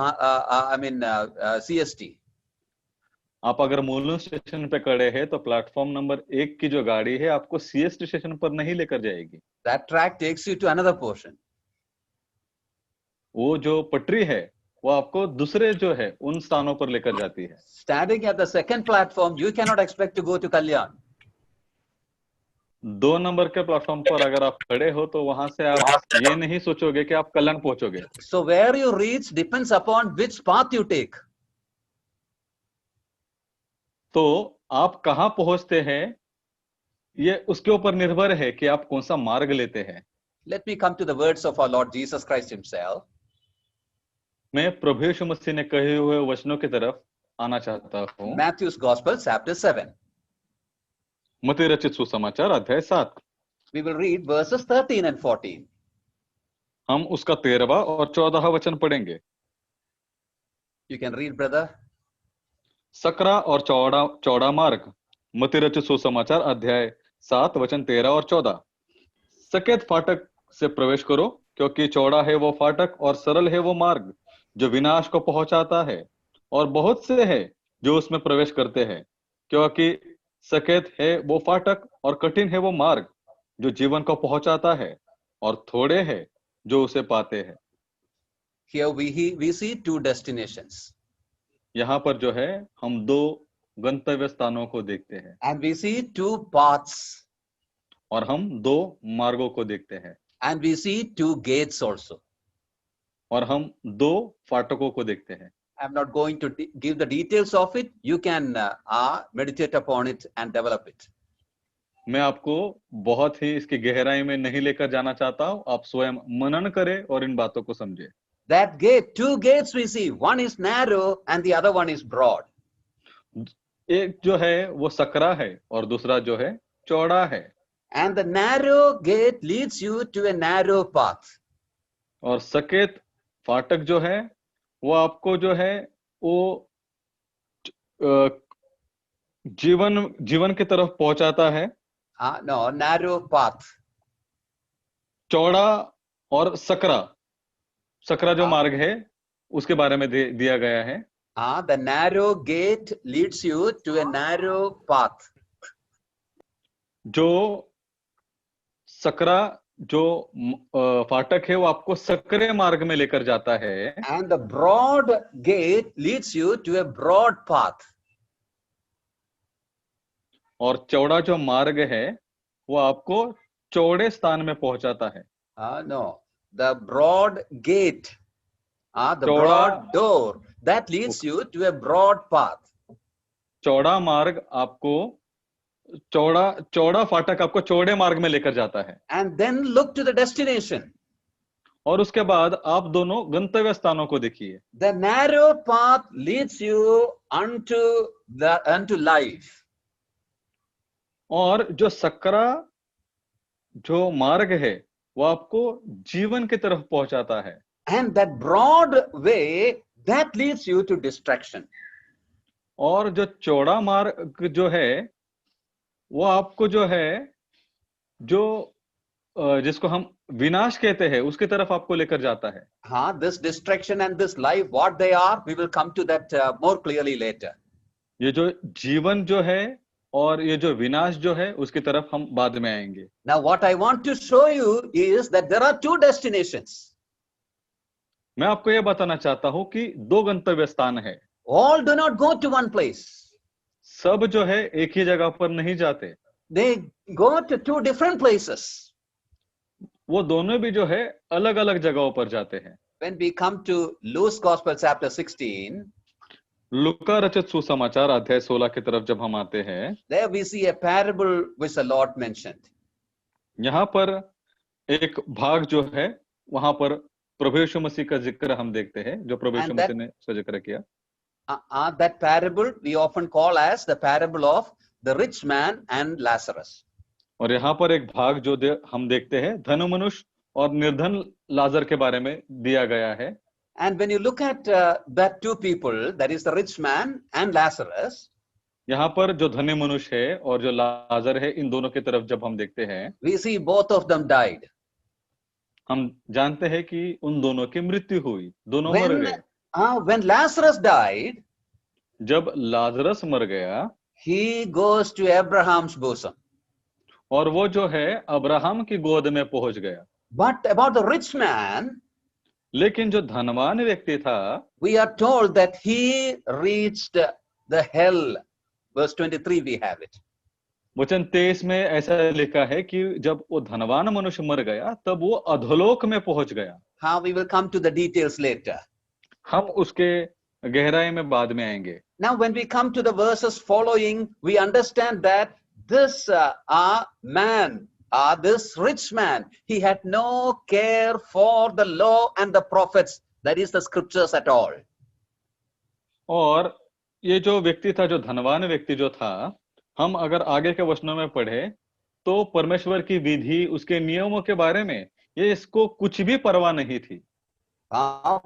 CST. आप अगर मुलुंड स्टेशन पे खड़े हैं तो प्लेटफॉर्म नंबर 1 की जो गाड़ी है आपको सीएसटी स्टेशन पर नहीं लेकर जाएगी। That track takes you to another portion. वो जो पटरी है वो आपको दूसरे जो है उन स्थानों पर लेकर जाती है। Standing at the second platform, you cannot expect to go to Kalyan. 2 number के प्लेटफॉर्म पर अगर आप खड़े हो तो वहां से आप ये नहीं सोचोगे कि आप कल्याण पहुंचोगे। So where you reach depends upon which path you take. तो आप कहां पहुंचते हैं ये उसके ऊपर निर्भर है कि आप कौन सा मार्ग लेते हैं। Let me come to the words of our Lord Jesus Christ himself. मैं प्रभु यीशु मसीह ने कहे हुए वचनों की तरफ आना चाहता हूँ। Matthew's Gospel, chapter 7. मत्ती रचित सुसमाचार अध्याय 7। We will read verses 13 and 14. हम उसका 13वां और 14वां वचन पढ़ेंगे। You can read, brother. Sakra और चौड़ा मार्ग, मत्ती रचित सुसमाचार अध्याय 7 वचन 13 और 14। सकेत फाटक से प्रवेश करो, क्योंकि चौड़ा है वो फाटक और सरल है वो मार्ग जो विनाश को पहुंचाता है, और बहुत से है जो उसमें प्रवेश करते हैं, क्योंकि सकेत है वो फाटक और कठिन है वो मार्ग जो जीवन को पहुंचाता है, और थोड़े हैं जो उसे पाते हैं। Here we see two destinations, यहाँ पर जो है हम दो गंतव्य स्थानों को देखते हैं, and we see two paths, और हम दो मार्गों को देखते हैं, and we see two gates also. और हम दो फाटकों को देखते हैं। I'm not going to give the details of it. You can meditate upon it and develop it. मैं आपको बहुत ही इसकी गहराई में नहीं लेकर जाना चाहता हूं, आप स्वयं मनन करें और इन बातों को समझें। That gate, two gates we see. One is narrow and the other one is broad. एक जो है वो सकरा है और दूसरा जो है चौड़ा है, And the narrow gate leads you to a narrow path. और सकेत फाटक जो है वो आपको जो है वो जीवन की तरफ पहुंचाता है। No, narrow path. चौड़ा और सकरा जो मार्ग है उसके बारे में दिया गया है। The narrow gate leads you to a narrow path. जो सकरा जो फाटक है वो आपको सकरे मार्ग में लेकर जाता है, And the broad gate leads you to a broad path. और चौड़ा जो मार्ग है वो आपको चौड़े स्थान में पहुंचाता है। No, the broad gate, the चौड़ा broad door, that leads you to a broad path. चौड़ा मार्ग आपको चौड़ा फाटक आपको चौड़े मार्ग में लेकर जाता है। And then look to the destination. और उसके बाद आप दोनों गंतव्य स्थानों को देखिए। The narrow path leads you unto life. और जो सकरा जो मार्ग है वो आपको जीवन की तरफ पहुंचाता है। And that broad way, that leads you to distraction. और जो चौड़ा मार्ग जो है वो आपको जो है जो जिसको हम विनाश कहते हैं उसकी तरफ आपको लेकर जाता है। This distraction and this life, what they are, we will come to that more clearly later. ये जो जीवन जो है और ये जो विनाश जो है उसकी तरफ हम बाद में आएंगे। Now what I want to show you is that there are two destinations. मैं आपको ये बताना चाहता हूं कि दो गंतव्य स्थान है। All do not go to one place. सब जो है एक ही जगह पर नहीं जाते, They go to two different places. वो दोनों भी जो है अलग अलग जगहों पर जाते हैं। When we come to Luke's Gospel chapter 16, लूका रचित सुसमाचार अध्याय 16 की तरफ जब हम आते हैं, there we see a parable which the Lord mentioned. यहाँ पर एक भाग जो है वहां पर प्रभु यीशु मसीह का जिक्र हम देखते हैं, जो प्रभु यीशु मसीह ने उसका जिक्र किया। That parable we often call as the parable of the rich man and Lazarus. और यहाँ पर एक भाग जो हम देखते हैं धन मनुष्य और निर्धन लाजर के बारे में दिया गया है। And when you look at that two people, that is the rich man and Lazarus, यहाँ पर जो धनी मनुष्य है और जो लाजर है, इन दोनों की तरफ जब हम देखते हैं, we see both of them died. हम जानते हैं कि उन दोनों की मृत्यु हुई, दोनों मर गए। When Lazarus died, जब लाजरस मर गया, he goes to Abraham's bosom. और वो जो है अब्राहम की गोद में पहुंच गया। But about the rich man, लेकिन जो धनवान व्यक्ति था, we are told that he reached the hell. Verse 23 we have it. वचन 23 में ऐसा लिखा है कि जब वो धनवान मनुष्य मर गया तब वो अधोलोक में पहुंच गया। We will come to the details later. हम उसके गहराई में बाद में आएंगे। Now when we come to the verses following, we understand that this man, this rich man, he had no care for the law and the prophets, that is the scriptures at all. और ये जो व्यक्ति था, जो धनवान व्यक्ति जो था, हम अगर आगे के वचनों में पढ़े तो परमेश्वर की विधि, उसके नियमों के बारे में ये इसको कुछ भी परवाह नहीं थी।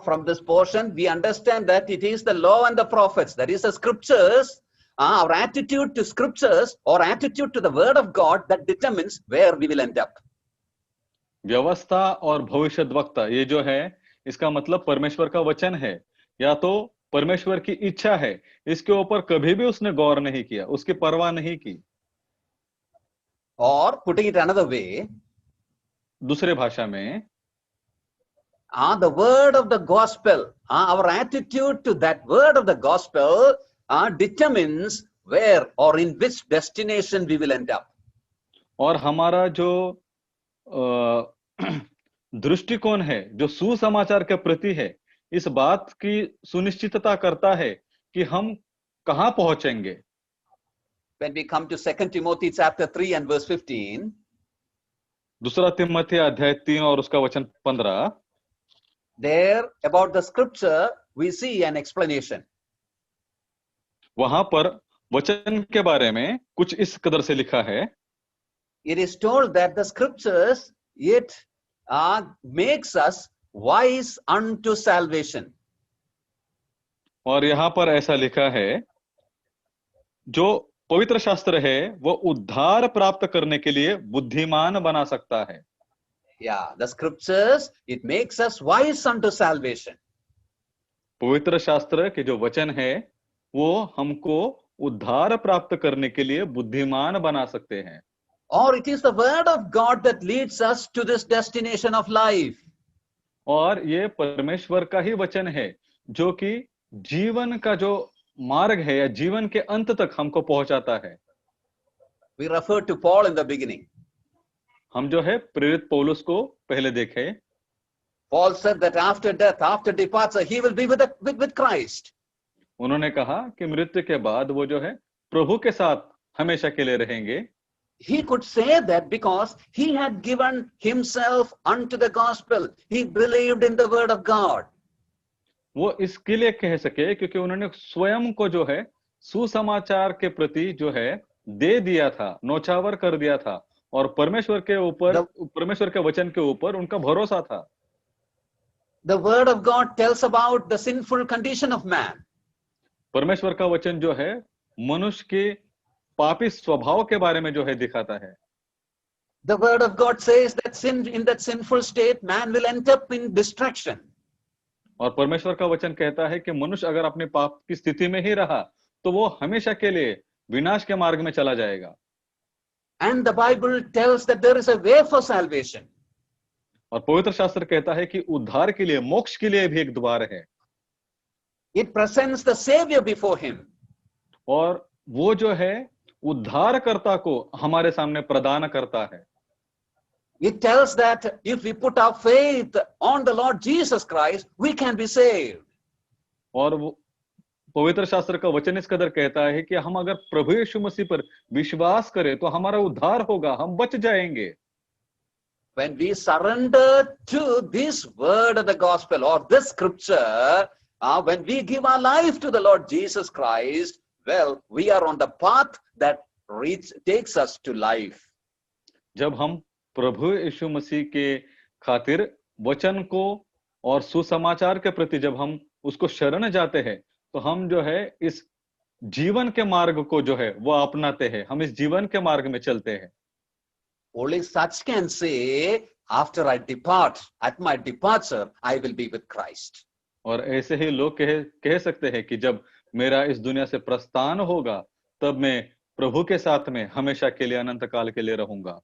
From this portion, we understand that it is the law and the prophets, that is the scriptures, our attitude to scriptures or attitude to the word of God that determines where we will end up. व्यवस्था और भविष्यद्वक्ता, ये जो है इसका मतलब परमेश्वर का वचन है, या तो परमेश्वर की इच्छा है, इसके ऊपर कभी भी उसने गौर नहीं किया, उसकी परवाह नहीं की। Or putting it another way, दूसरे भाषा में, the word of the gospel, our attitude to that word of the gospel determines where or in which destination we will end up. और हमारा जो दृष्टिकोण है, जो सुसमाचार के प्रति है, इस बात की सुनिश्चितता करता है कि हम कहां पहुंचेंगे। When we come to 2 Timothy chapter 3 and verse 15, दूसरा तिमोथी अध्याय 3 और उसका वचन 15, there about the scripture we see an explanation. वहां पर वचन के बारे में कुछ इस कदर से लिखा है। It is told that the scriptures, it makes us wise unto salvation. और यहाँ पर ऐसा लिखा है, जो पवित्र शास्त्र है वो उद्धार प्राप्त करने के लिए बुद्धिमान बना सकता है। Yeah, the scriptures, it makes us wise unto salvation. पवित्र शास्त्र के जो वचन है वो हमको उद्धार प्राप्त करने के लिए बुद्धिमान बना सकते हैं। Or it is the word of God that leads us to this destination of life. और ये परमेश्वर का ही वचन है जो कि जीवन का जो मार्ग है या जीवन के अंत तक हमको पहुंचाता है। We referred to Paul in the beginning. हम जो है प्रेरित पौलुस को पहले देखे। Paul said that after death, after departure, he will be with Christ. उन्होंने कहा कि मृत्यु के बाद वो जो है प्रभु के साथ हमेशा के लिए रहेंगे। He could say that because he had given himself unto the gospel. He believed in the word of God. वो इसके लिए कह सके क्योंकि उन्होंने स्वयं को जो है सुसमाचार के प्रति जो है दे दिया था, नौछावर कर दिया था, और परमेश्वर के ऊपर, परमेश्वर के वचन के ऊपर उनका भरोसा था। The word of God tells about the sinful condition of man. परमेश्वर का वचन जो है मनुष्य के पापी स्वभाव के बारे में जो है दिखाता है। The word of God says that in that sinful state, man will end up in destruction. और परमेश्वर का वचन कहता है कि मनुष्य अगर अपने पाप की स्थिति में ही रहा तो वो हमेशा के लिए विनाश के मार्ग में चला जाएगा। And the Bible tells that there is a way for salvation. और पवित्र शास्त्र कहता है कि उद्धार के लिए, मोक्ष के लिए भी एक द्वार है। It presents the Savior before him. और वो जो है उद्धारकर्ता को हमारे सामने प्रदान करता है। It tells that if we put our faith on the Lord Jesus Christ, we can be saved. और वो पवित्र शास्त्र का वचन इस कदर कहता है कि हम अगर प्रभु यीशु मसीह पर विश्वास करें तो हमारा उद्धार होगा, हम बच जाएंगे। When we surrender to this word of the gospel or this scripture, when we give our life to the Lord Jesus Christ, well, we are on the path that takes us to life. जब हम प्रभु यीशु मसीह के खातिर वचन को और सुसमाचार के प्रति जब हम उसको शरण जाते हैं तो हम जो है इस जीवन के मार्ग को जो है वो अपनाते हैं, हम इस जीवन के मार्ग में चलते हैं। Only such can say, after I depart, at my departure, I will be with Christ. और ऐसे ही लोग कह सकते हैं कि जब मेरा इस दुनिया से प्रस्थान होगा तब मैं प्रभु के साथ में हमेशा के लिए, अनंत काल के लिए रहूंगा।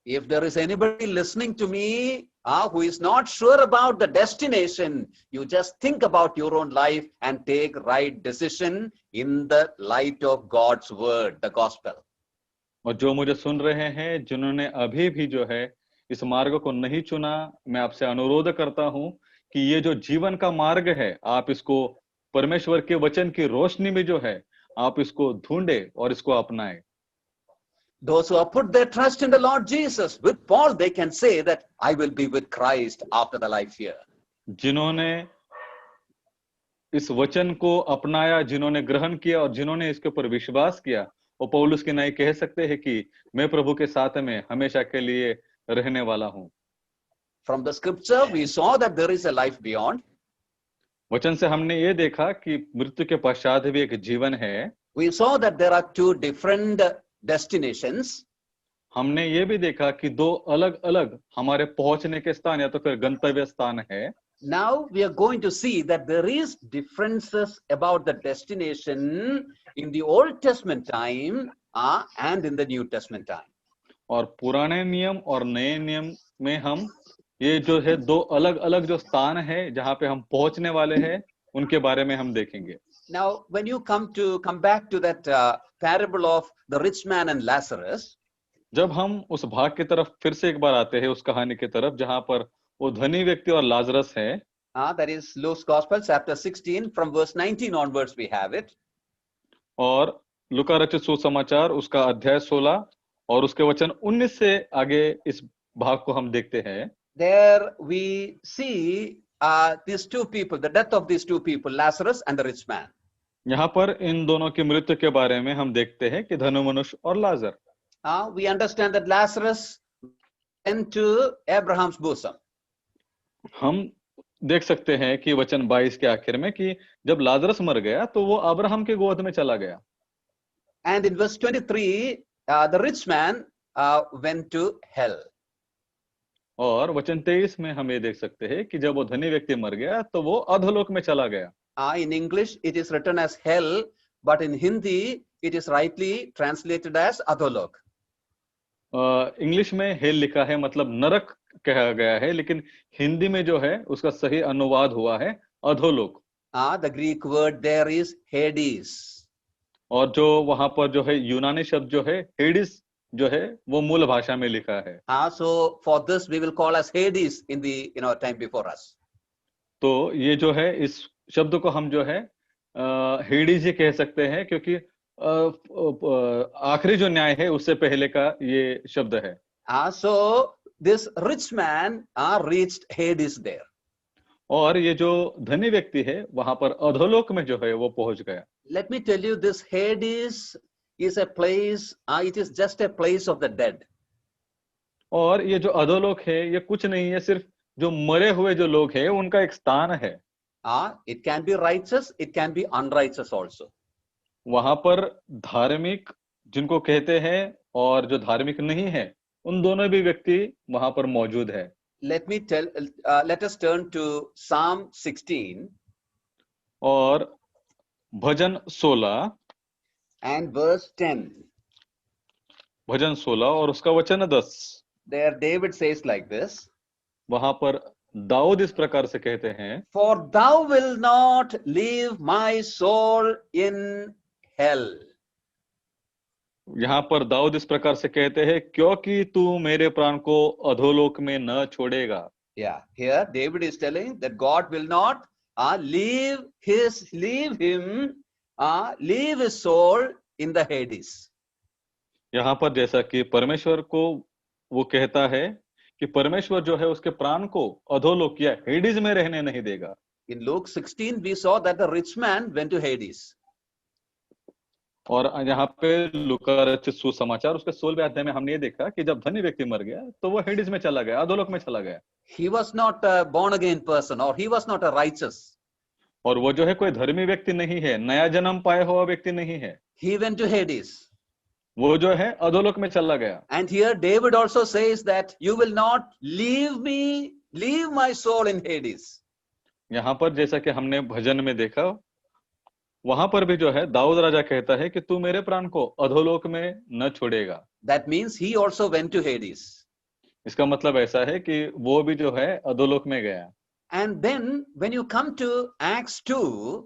If there is anybody listening to me who is not sure about the destination, you just think about your own life and take right decision in the light of God's word, the gospel. और जो मुझे सुन रहे हैं, जिन्होंने अभी भी जो है इस मार्ग को नहीं चुना, मैं आपसे अनुरोध करता हूं कि ये जो जीवन का मार्ग है, आप इसको परमेश्वर के वचन की रोशनी में जो है आप इसको ढूंढे और इसको अपनाएं। Those who have put their trust in the Lord Jesus, with Paul, they can say that I will be with Christ after the life here. जिन्होंने इस वचन को अपनाया, जिन्होंने ग्रहण किया और जिन्होंने इसके ऊपर विश्वास किया, वो पौलुस के नाई कह सकते हैं कि मैं प्रभु के साथ में हमेशा के लिए रहने वाला हूं। From the scripture, we saw that there is a life beyond. वचन से हमने ये देखा कि मृत्यु के पश्चात भी एक जीवन है। We saw that there are two different destinations. हमने ये भी देखा कि दो अलग अलग हमारे पहुंचने के स्थान या तो फिर गंतव्य स्थान है। Now we are going to see that there is differences about the destination in the Old Testament time and in the New Testament time. और पुराने नियम और नए नियम में हम ये जो है दो अलग अलग जो स्थान है जहाँ पे हम पहुंचने वाले हैं उनके बारे में हम देखेंगे. Now, when you come back to that parable of the rich man and Lazarus, जब हम उस भाग की तरफ फिर से एक बार आते हैं उस कहानी की तरफ जहाँ पर वो धनी व्यक्ति और लाजरस है, that is Luke's Gospel, chapter 16, from verse 19 onwards we have it. और लूका रचित सुसमाचार उसका अध्याय 16 और उसके वचन 19 से आगे इस भाग को हम देखते हैं. There we see these two people, the death of these two people, Lazarus and the rich man. यहाँ पर इन दोनों की मृत्यु के बारे में हम देखते हैं कि धनी मनुष्य और लाजर. We understand that Lazarus went to Abraham's bosom. हम देख सकते हैं कि वचन 22 के आखिर में कि जब लाजरस मर गया तो वो अब्राहम के गोद में चला गया. And in verse 23, the rich man went to hell. और वचन 23 में हम ये देख सकते हैं कि जब वो धनी व्यक्ति मर गया तो वो अधोलोक में चला गया. In English, it is written as hell, but in Hindi, it is rightly translated as adholok. English में हेल लिखा है मतलब नरक कहा गया है, लेकिन हिंदी में जो है उसका सही अनुवाद हुआ है अधोलोक. The Greek word there is Hades. और जो वहां पर जो है यूनानी शब्द जो है हेडिस जो है वो मूल भाषा में लिखा है. So for this we will call as Hades in the time before us. तो ये जो है इस शब्द को हम जो है हेडिस ही कह सकते हैं क्योंकि आखिरी जो न्याय है उससे पहले का ये शब्द है. So this rich man reached Hades there. और ये जो धनी व्यक्ति है वहां पर अधोलोक में जो है वो पहुंच गया. Let me tell you, this Hades is a place, it is just a place of the dead. और ये जो अधोलोक है ये कुछ नहीं है, सिर्फ जो मरे हुए जो लोग हैं उनका एक स्थान है. It can be righteous, it can be unrighteous also. वहां पर धार्मिक जिनको कहते हैं और जो धार्मिक नहीं है उन दोनों भी व्यक्ति वहां पर मौजूद है. Let us turn to Psalm 16 और भजन 16 and verse 10. भजन 16 और उसका वचन 10. There David says like this. वहां पर दाऊद इस प्रकार से कहते हैं, For thou will not leave my soul in hell. यहाँ पर दाऊद इस प्रकार से कहते हैं क्योंकि तू मेरे प्राण को अधोलोक में न छोड़ेगा. Here David is telling that God will not leave his soul in the Hades. यहाँ पर जैसा कि परमेश्वर को वो कहता है कि परमेश्वर जो है उसके प्राण को अधोलोक या हेडिस में रहने नहीं देगा. In Luke 16 we saw that the rich man went to Hades. और यहाँ पे लूका रचित सुसमाचार उसके 16वें अध्याय में हमने ये देखा कि जब धनी व्यक्ति मर गया तो वो हेडिस में चला गया, अधोलोक में चला गया. He was not a born again person or he was not a righteous. और वो जो है कोई धर्मी व्यक्ति नहीं है, नया जन्म पाया हुआ व्यक्ति नहीं है. He went to Hades. वो जो है अधोलोक में चला गया. And here David also says that you will not leave my soul in Hades. यहाँ पर जैसा कि हमने भजन में देखा वहां पर भी जो है दाऊद राजा कहता है कि तू मेरे प्राण को अधोलोक में न छोड़ेगा. That means he also went to Hades. इसका मतलब ऐसा है कि वो भी जो है अधोलोक में गया. And then when you come to Acts 2,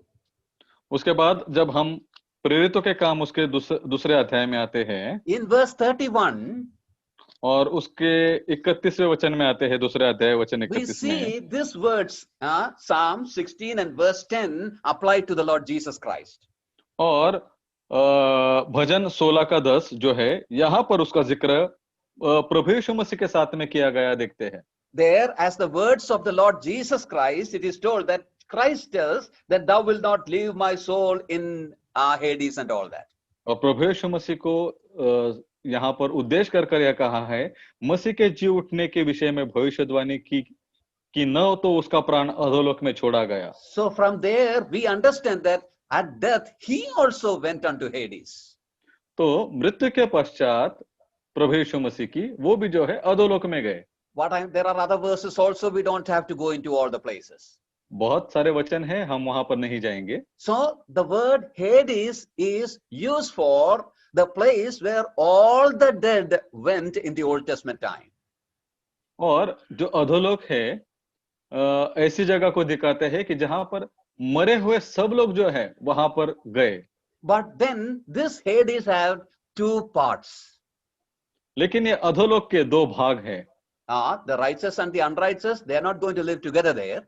उसके बाद जब हम प्रेरितों के काम उसके दूसरे अध्याय में आते हैं, in verse 31, और उसके 31वें वचन में आते हैं, दूसरे अध्याय वचन 31 we में see these words, Psalm 16 and verse 10 applied to the Lord Jesus Christ. और भजन 16 का 10 जो है यहाँ पर उसका जिक्र प्रभु यीशु मसीह के साथ में किया गया देखते हैं. There, as the words of the Lord Jesus Christ, it is told that Christ tells that thou will not leave my soul in Hades and all that. और प्रभु यीशु मसीह को यहाँ पर उद्देश्य कर यह कहा है मसीह के जी उठने के विषय में भविष्यवाणी की कि न तो उसका प्राण अधोलोक में छोड़ा गया. So from there we understand that at death he also went unto Hades. तो मृत्यु के पश्चात प्रभु यीशु मसीह की वो भी जो है अधोलोक में गए. There are other verses also. We don't have to go into all the places. बहुत सारे वचन हैं, हम वहां पर नहीं जाएंगे. So the word Hades is used for the place where all the dead went in the Old Testament time. और जो अधोलोक है ऐसी जगह को दिखाते हैं कि जहां पर मरे हुए सब लोग जो है वहां पर गए. But then this Hades have two parts. लेकिन ये अधोलोक के दो भाग हैं. The righteous and the unrighteous, they are not going to live together there.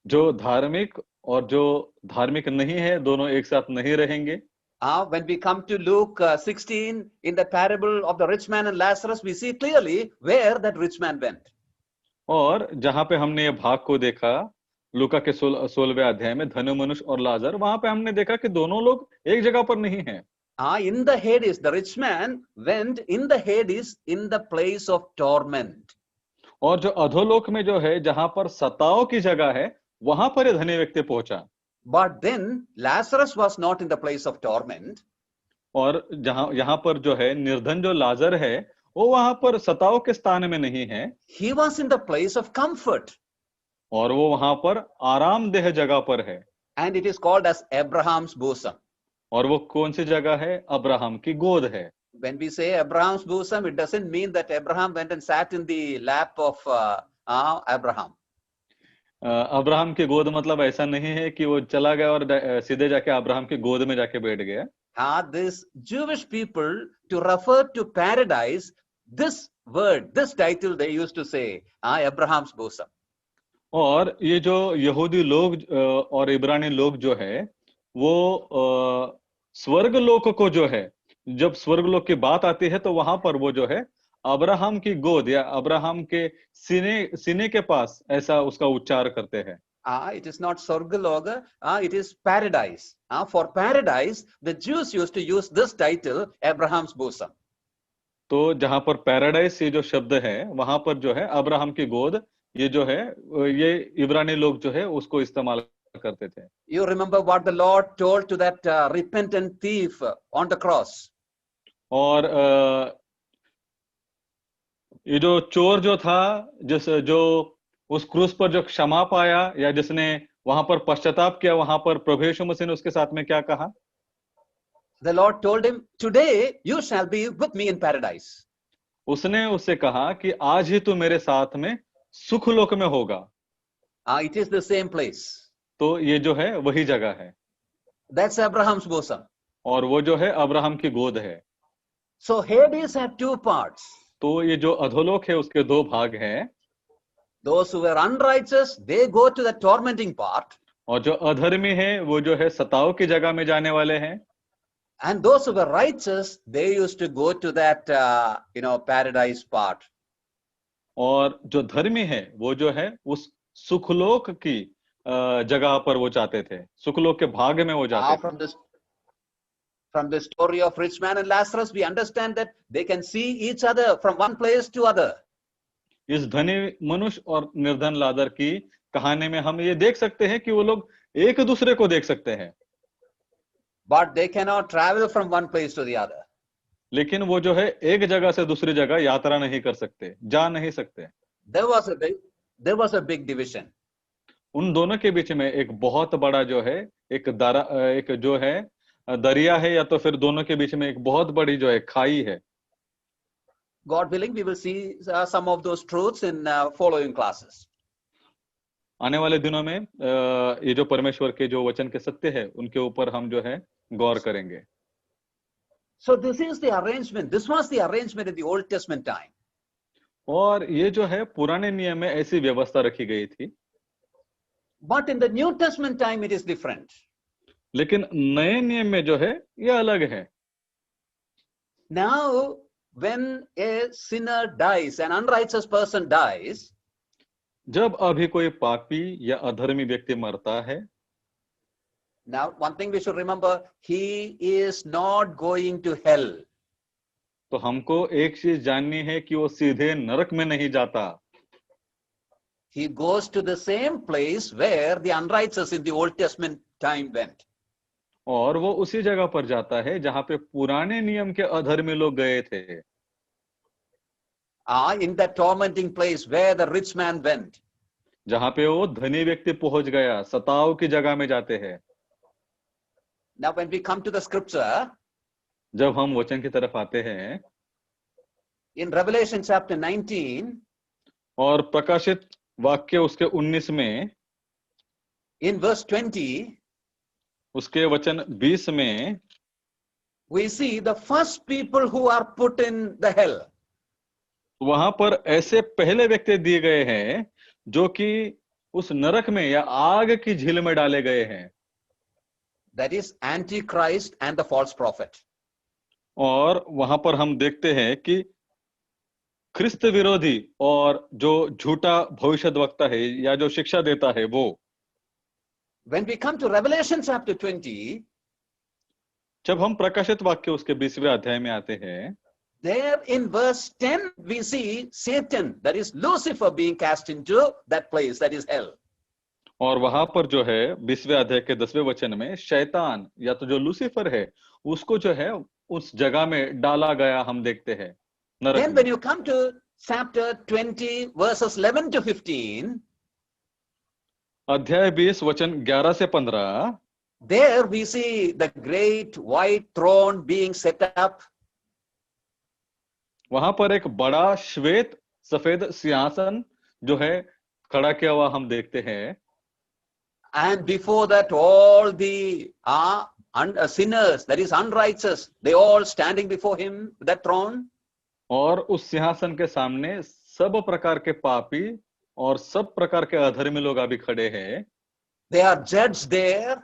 जो धार्मिक और जो धार्मिक नहीं है दोनों एक साथ नहीं रहेंगे. When we come to Luke 16, in the parable of the rich man and Lazarus, we see clearly where that rich man went. और जहां पे हमने ये भाग को देखा लूका के 16वें अध्याय में धनी मनुष्य और लाजर, वहां पे हमने देखा कि दोनों लोग एक जगह पर नहीं हैं. In the Hades, the rich man went in the Hades in the place of torment. और जो अधोलोक में जो है जहां पर सताव की जगह है वहां पर ये धनी व्यक्ति पहुंचा. But then Lazarus was not in the place of torment. और जहां यहाँ पर जो है निर्धन जो लाजर है वो वहां पर सताव के स्थान में नहीं है. He was in the place of comfort. और वो वहां पर आरामदेह जगह पर है. And it is called as Abraham's bosom. और वो कौन सी जगह है? अब्राहम की गोद है. When we say Abraham's bosom, it doesn't mean that Abraham went and sat in the lap of Abraham. Abraham की गोद मतलब ऐसा नहीं है कि वो चला गया और सीधे जाके अब्राहम की गोद में जाके बैठ गया. This Jewish people, to refer to paradise, this word, this title they used to say, Abraham's bosom. और ये जो यहूदी लोग और इब्रानी लोग जो है वो स्वर्ग लोक को जो है जब स्वर्ग लोक की बात आती है तो वहां पर वो जो है अब्राहम की गोद या अब्राहम के सीने के पास ऐसा उसका उच्चार करते हैं. It is not Swargaloka, it is paradise. For paradise, the Jews used to use this title, Abraham's bosom. तो जहां पर पैराडाइज ये जो शब्द है वहां पर जो है अब्राहम की गोद ये जो है ये इब्रानी लोग जो है उसको इस्तेमाल करते थे. You remember what the Lord told to that repentant thief on the cross? और ये जो चोर जो था जो उस क्रूस पर जो क्षमा पाया या जिसने वहां पर पश्चाताप किया वहां पर प्रभु यीशु मसीह ने उसके साथ में क्या कहा? The Lord told him, today you shall be with me in paradise. उसने उससे कहा कि आज ही तू मेरे साथ में सुखलोक में होगा. It is the same place. तो ये जो है वही जगह है. That's Abraham's bosom. और वो जो है अब्राहम की गोद है. So Hades have two parts. तो ये जो अधोलोक है उसके दो भाग हैं. Those who were unrighteous, they go to the tormenting part. और जो अधर्मी है वो जो है सताव की जगह में जाने वाले हैं. And those who were righteous, they used to go to that, paradise part. और जो धर्मी है वो जो है उस सुखलोक की जगह पर वो जाते थे, सुखलोक के भाग में वो जाते थे. From the story of rich man and Lazarus, we understand that they can see each other from one place to other. इस धनी मनुष्य और निर्धन लाजर की कहानी में हम ये देख सकते हैं कि वो लोग एक दूसरे को देख सकते हैं. But they cannot travel from one place to the other. लेकिन वो जो है एक जगह से दूसरी जगह यात्रा नहीं कर सकते, जा नहीं सकते. There was a big division. उन दोनों के बीच में एक बहुत बड़ा जो है एक जो है दरिया है या तो फिर दोनों के बीच में एक बहुत बड़ी जो है खाई है. God willing, we will see some of those truths in following classes. आने वाले दिनों में ये जो परमेश्वर के जो वचन के सत्य है उनके ऊपर हम जो है गौर करेंगे. So this is the arrangement. This was the arrangement in the Old Testament time. और ये जो है पुराने नियम में ऐसी व्यवस्था रखी गई थी. But in the New Testament time, it is different. लेकिन नए नियम में जो है ये अलग है. Now, when a sinner dies, an unrighteous person dies, जब अभी कोई पापी या अधर्मी व्यक्ति मरता है, now one thing we should remember, he is not going to hell. तो हमको एक चीज जाननी है कि वो सीधे नरक में नहीं जाता. He goes to the same place where the unrighteous in the Old Testament time went. और वो उसी जगह पर जाता है जहां पे पुराने नियम के अधर्मी लोग गए थे. in that tormenting place where the rich man went. जहां पे वो धनी व्यक्ति पहुंच गया, सताव की जगह में जाते हैं। Now, when we come to the scripture, जब हम वचन की तरफ आते हैं in Revelation chapter 19, और प्रकाशित वाक्य उसके 19 में, in verse 20, उसके वचन 20 में, we see the first people who are put in the hell. वहां पर ऐसे पहले व्यक्ति दिए गए हैं जो कि उस नरक में या आग की झील में डाले गए हैं। That is Antichrist and the false prophet. और वहां पर हम देखते हैं कि ख्रिस्त विरोधी और जो झूठा भविष्यद्वक्ता है या जो शिक्षा देता है वो। When we come to Revelation chapter 20, जब हम प्रकाशित वाक्य उसके 20वें अध्याय में आते हैं, there in verse 10 we see Satan, that is Lucifer, being cast into that place, that is hell. और वहां पर जो है 20वें अध्याय के 10वें वचन में शैतान या तो जो लूसीफर है उसको जो है उस जगह में डाला गया हम देखते हैं नरक Then में। when you come to chapter 20 verses 11 to 15, अध्याय 20 वचन 11 से 15, there we see the great white throne being set up. वहां पर एक बड़ा श्वेत सफेद सिंहासन जो है खड़ा किया हुआ हम देखते हैं। And before that, all the sinners, that is unrighteous, they all standing before him, that throne. और उस सिंहासन के सामने सब प्रकार के पापी और सब प्रकार के अधर्मी लोग अभी खड़े हैं। They are judged there.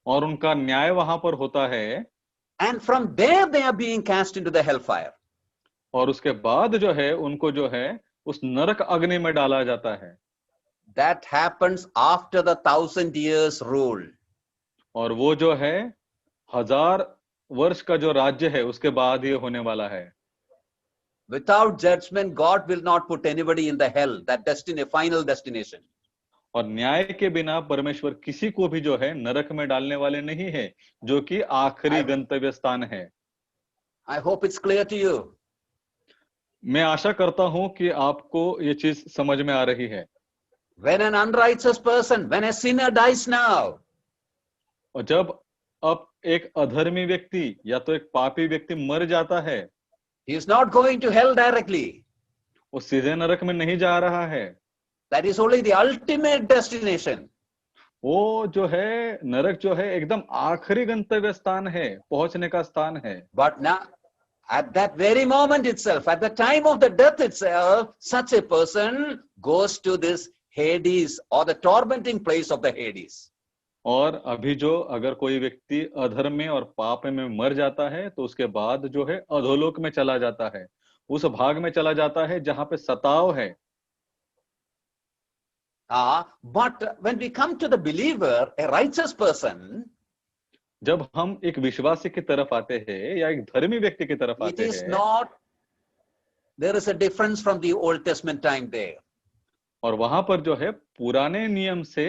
और उनका न्याय वहां पर होता है। And from there they are being cast into the hellfire. और उसके बाद जो है उनको जो है उस नरक अग्नि में डाला जाता है। That happens after the 1000 years rule. और वो जो है 1000 वर्ष का जो राज्य है उसके बाद ये होने वाला है। Without judgment, God will not put anybody in the hell, that final destination. और न्याय के बिना परमेश्वर किसी को भी जो है नरक में डालने वाले नहीं है, जो कि आखिरी गंतव्य स्थान है। I hope it's clear to you. मैं आशा करता हूं कि आपको ये चीज समझ में आ रही है। When an unrighteous person, when a sinner dies now, और जब अब एक अधर्मी व्यक्ति या तो एक पापी व्यक्ति मर जाता है, he is not going to hell directly. वो सीधे नरक में नहीं जा रहा है। That is only the ultimate destination. वो जो है नरक जो है एकदम आखिरी गंतव्य स्थान है, पहुंचने का स्थान है। But now, at that very moment itself, at the time of the death itself, such a person goes to this Hades, or the tormenting place of the Hades. और अभी जो अगर कोई व्यक्ति अधर्म में और पाप में मर जाता है तो उसके बाद जो है अधोलोक में चला जाता है, उस भाग में चला जाता है जहां पे सताव है। But when we come to the believer, a righteous person, जब हम एक विश्वासी की तरफ आते हैं या एक धर्मी व्यक्ति की तरफ it आते is हैं, not, there is a difference from the Old Testament time there. और वहां पर जो है पुराने नियम से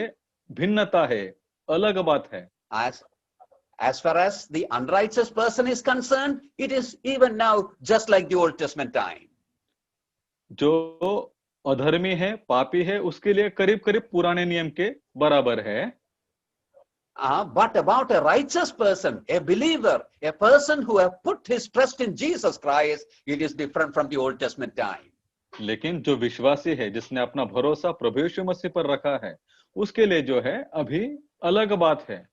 भिन्नता है, अलग बात है। As far as the unrighteous person is concerned, it is even now just like the Old Testament time. जो अधर्मी है, पापी है, उसके लिए करीब करीब पुराने नियम के बराबर है। But about a righteous person, a believer, a person who have put his trust in Jesus Christ, it is different from the Old Testament time. लेकिन जो विश्वासी है, जिसने अपना भरोसा प्रभु यीशु मसीह पर रखा है, उसके लिए जो है अभी अलग बात है।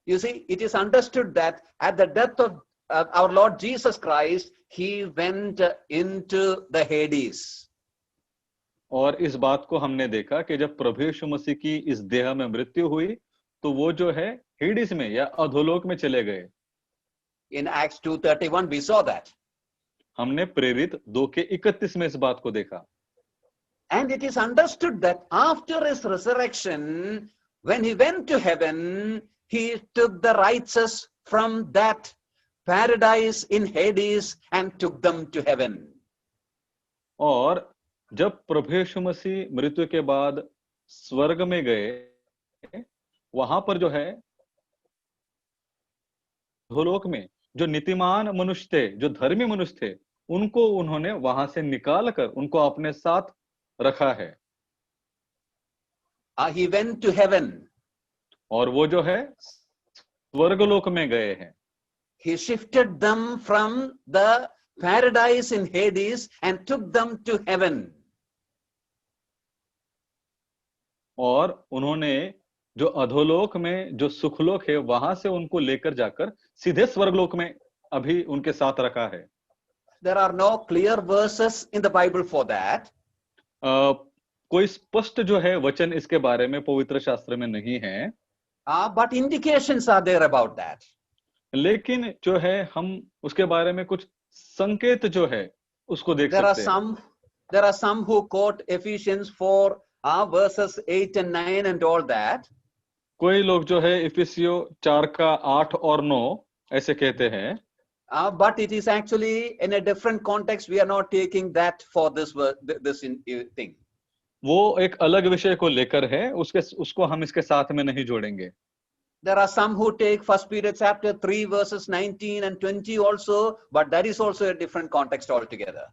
You see, it is understood that at the death of our Lord Jesus Christ, he went into the Hades. और इस बात को हमने देखा कि जब प्रभु यीशु मसीह की इस देह में मृत्यु हुई तो वो जो है हेडिस में या अधोलोक में चले गए। In Acts 2:31 we saw that. हमने प्रेरित 2:31 में इस बात को देखा। And it is understood that after his resurrection, when he went to heaven, he took the righteous from that paradise in Hades and took them to heaven. और जब प्रभु यीशु मसीह मृत्यु के बाद स्वर्ग में गए, वहां पर जो है अधोलोक में जो नीतिमान मनुष्य थे, जो धर्मी मनुष्य थे, उनको उन्होंने वहां से निकाल कर उनको अपने साथ रखा है। He went to heaven. और वो जो है स्वर्गलोक में गए हैं। He shifted them from the paradise in Hades and took them to heaven. और उन्होंने जो अधोलोक में जो सुखलोक है वहां से उनको लेकर जाकर सीधे स्वर्गलोक में अभी उनके साथ रखा है। There are no clear verses in the Bible for that. कोई स्पष्ट जो है वचन इसके बारे में पवित्र शास्त्र में नहीं है, But indications are there about that. लेकिन जो है हम उसके बारे में कुछ संकेत जो है उसको देख सकते हैं। There are some who quote Ephesians 4 verses 8 and 9 and all that. कोई लोग जो है इफिसियों 4 का 8 और 9 ऐसे कहते हैं। But it is actually in a different context. We are not taking that for this thing. वो एक अलग विषय को लेकर है, उसको हम इसके साथ में नहीं जोड़ेंगे। There are some who take 1 Peter chapter 3 verses 19 and 20 also, but that is also a different context altogether.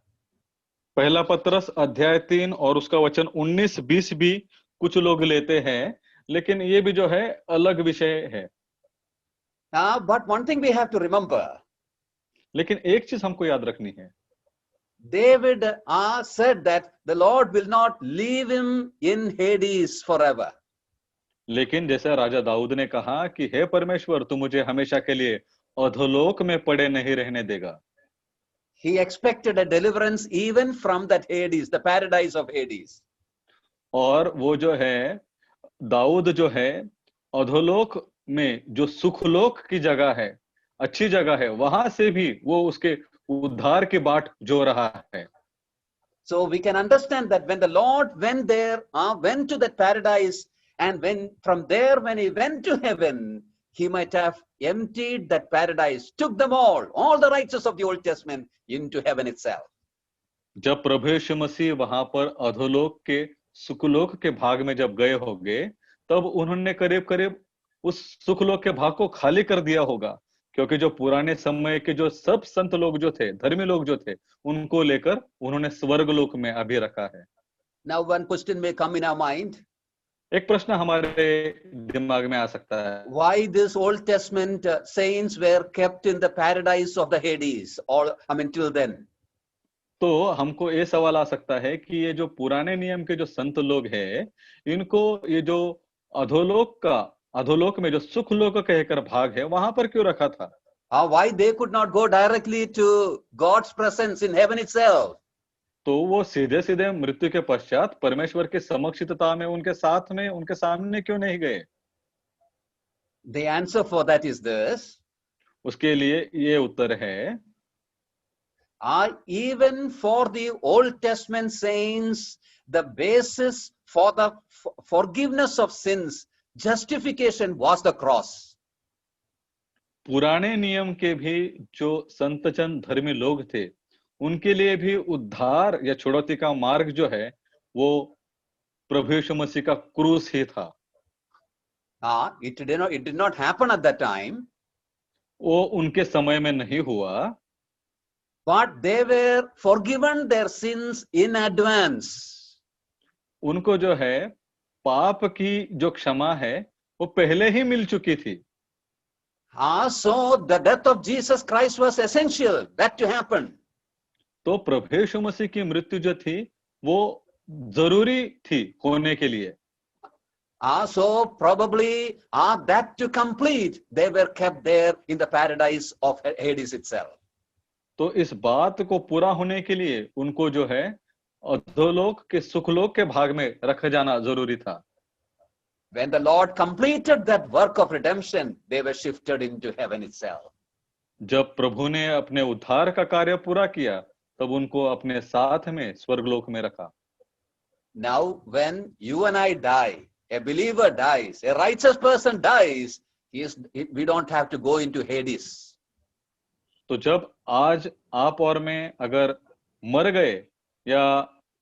पहला पत्रस अध्याय 3 और उसका वचन 19-20 भी कुछ लोग लेते हैं, लेकिन ये भी जो है अलग विषय है। But one thing we have to remember. लेकिन एक चीज हमको याद रखनी है। David said that the Lord will not leave him in Hades forever. लेकिन जैसे राजा दाऊद ने कहा कि हे परमेश्वर तू मुझे हमेशा के लिए अधोलोक में पड़े नहीं रहने देगा। He expected a deliverance even from that Hades, the paradise of Hades. और वो जो है दाऊद जो है अधोलोक में जो सुखलोक की जगह है, अच्छी जगह है, वहां से भी वो उसके उद्धार की बाट जो रहा है। So we can understand that when the Lord went there, went to that paradise, and when from there when he went to heaven, he might have emptied that paradise, took them all the righteous of the Old Testament into heaven itself. जब प्रभु यीशु मसीह वहां पर अधोलोक के सुखलोक के भाग में जब गए होंगे, तब उन्होंने करीब करीब उस सुखलोक के भाग को खाली कर दिया होगा, क्योंकि जो पुराने समय के जो सब संत लोग जो थे, धर्मी लोग जो थे, उनको लेकर उन्होंने स्वर्गलोक में अभी रखा है। Now one question may come in our mind. एक प्रश्न हमारे दिमाग में आ सकता है, why this Old Testament saints were kept in the paradise of the Hades, or till then? तो हमको ये सवाल आ सकता है कि ये जो पुराने नियम के जो संत लोग हैं, इनको ये जो अधोलोक में जो सुखलोक कहकर भाग है, वहां पर क्यों रखा था? Why they could not go directly to God's presence in heaven itself? तो वो सीधे सीधे मृत्यु के पश्चात परमेश्वर के समक्षितता में उनके साथ में उनके सामने क्यों नहीं गए? The answer for that is this. उसके लिए ये उत्तर है, even for the Old Testament saints, the basis for the forgiveness of sins, justification was the cross. पुराने नियम के भी जो संतजन धर्मी लोग थे, उनके लिए भी उद्धार या छुड़ौती का मार्ग जो है वो प्रभु यीशु मसीह का क्रूस ही था। It did not happen at that time. वो उनके समय में नहीं हुआ, but they were forgiven their sins in advance. उनको जो है पाप की जो क्षमा है वो पहले ही मिल चुकी थी। So the death of Jesus Christ was essential that to happen. तो प्रभु यीशु मसीह की मृत्यु जो थी वो जरूरी थी होने के लिए। So probably that to complete, they were kept there in the paradise of Hades itself. तो इस बात को पूरा होने के लिए उनको जो है अधोलोक के सुखलोक के भाग में रखा जाना जरूरी था। When the Lord completed that work of redemption, they were shifted into heaven itself. जब प्रभु ने अपने उद्धार का कार्य पूरा किया, तब उनको अपने साथ में स्वर्गलोक में रखा। Now when you and I die, a believer dies, a righteous person dies, we don't have to go into Hades. तो जब आज आप और मैं अगर मर गए, या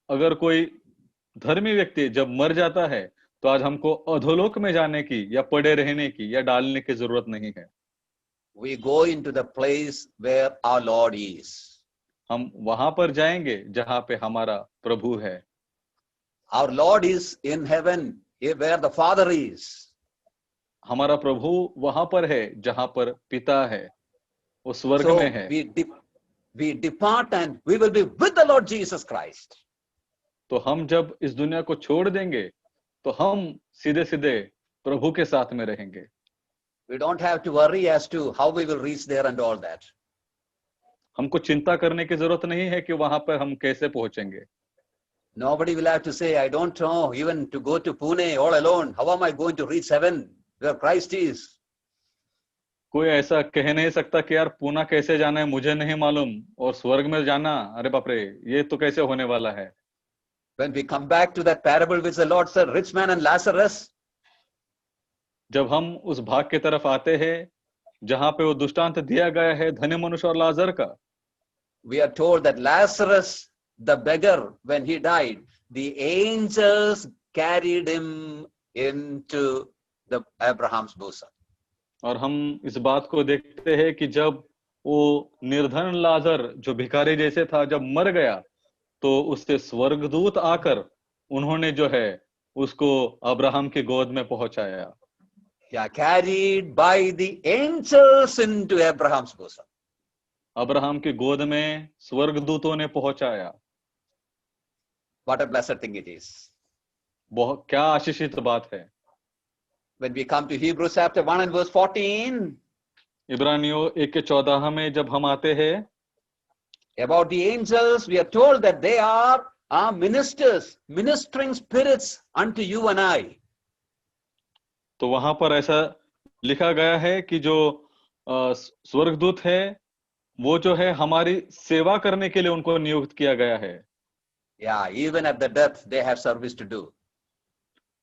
अगर कोई धर्मी व्यक्ति जब मर जाता है, तो आज हमको अधोलोक में जाने की या पड़े रहने की या डालने की जरूरत नहीं है। We go into the place where our Lord is. हम वहां पर जाएंगे जहां पे हमारा प्रभु है। Our Lord is in heaven, where the Father is. हमारा प्रभु वहां पर है जहां पर पिता है, वो स्वर्ग में So है। we depart and we will be with the Lord Jesus Christ. तो हम जब इस दुनिया को छोड़ देंगे तो हम सीधे सीधे प्रभु के साथ में रहेंगे। We don't have to worry as to how we will reach there and all that. हमको चिंता करने की जरूरत नहीं है कि वहां पर हम कैसे पहुंचेंगे। Nobody will have to say, I don't know, even to go to Pune all alone, how am I going to reach heaven where Christ is? कोई ऐसा कह नहीं सकता कि यार पूना कैसे जाना है मुझे नहीं मालूम, और स्वर्ग में जाना, अरे बाप रे, ये तो कैसे होने वाला है। When we come back to that parable which the Lord said, rich man and Lazarus, जब हम उस भाग की तरफ आते हैं जहां पे वो दृष्टांत दिया गया है धनी मनुष्य और लाजर का, we are told that Lazarus, the beggar, when he died, the angels carried him into the Abraham's bosom. और हम इस बात को देखते हैं कि जब वो निर्धन लाजर जो भिखारी जैसे था जब मर गया तो उससे स्वर्गदूत आकर उन्होंने जो है उसको अब्राहम की गोद में पहुंचाया। Yeah, carried by the angels into Abraham's bosom. Abraham की गोद में स्वर्गदूतों ने पहुंचाया। What a blessed thing it is. बहुत क्या आशीषित बात है। When we come to Hebrews chapter 1 and verse 14, इब्रानियों 1:14 में जब हम आते हैं, about the angels, we are told that they are our ministers, ministering spirits unto you and I. तो वहां पर ऐसा लिखा गया है कि जो स्वर्गदूत है वो जो है हमारी सेवा करने के लिए उनको नियुक्त किया गया है। Yeah, even at the death, they have service to do.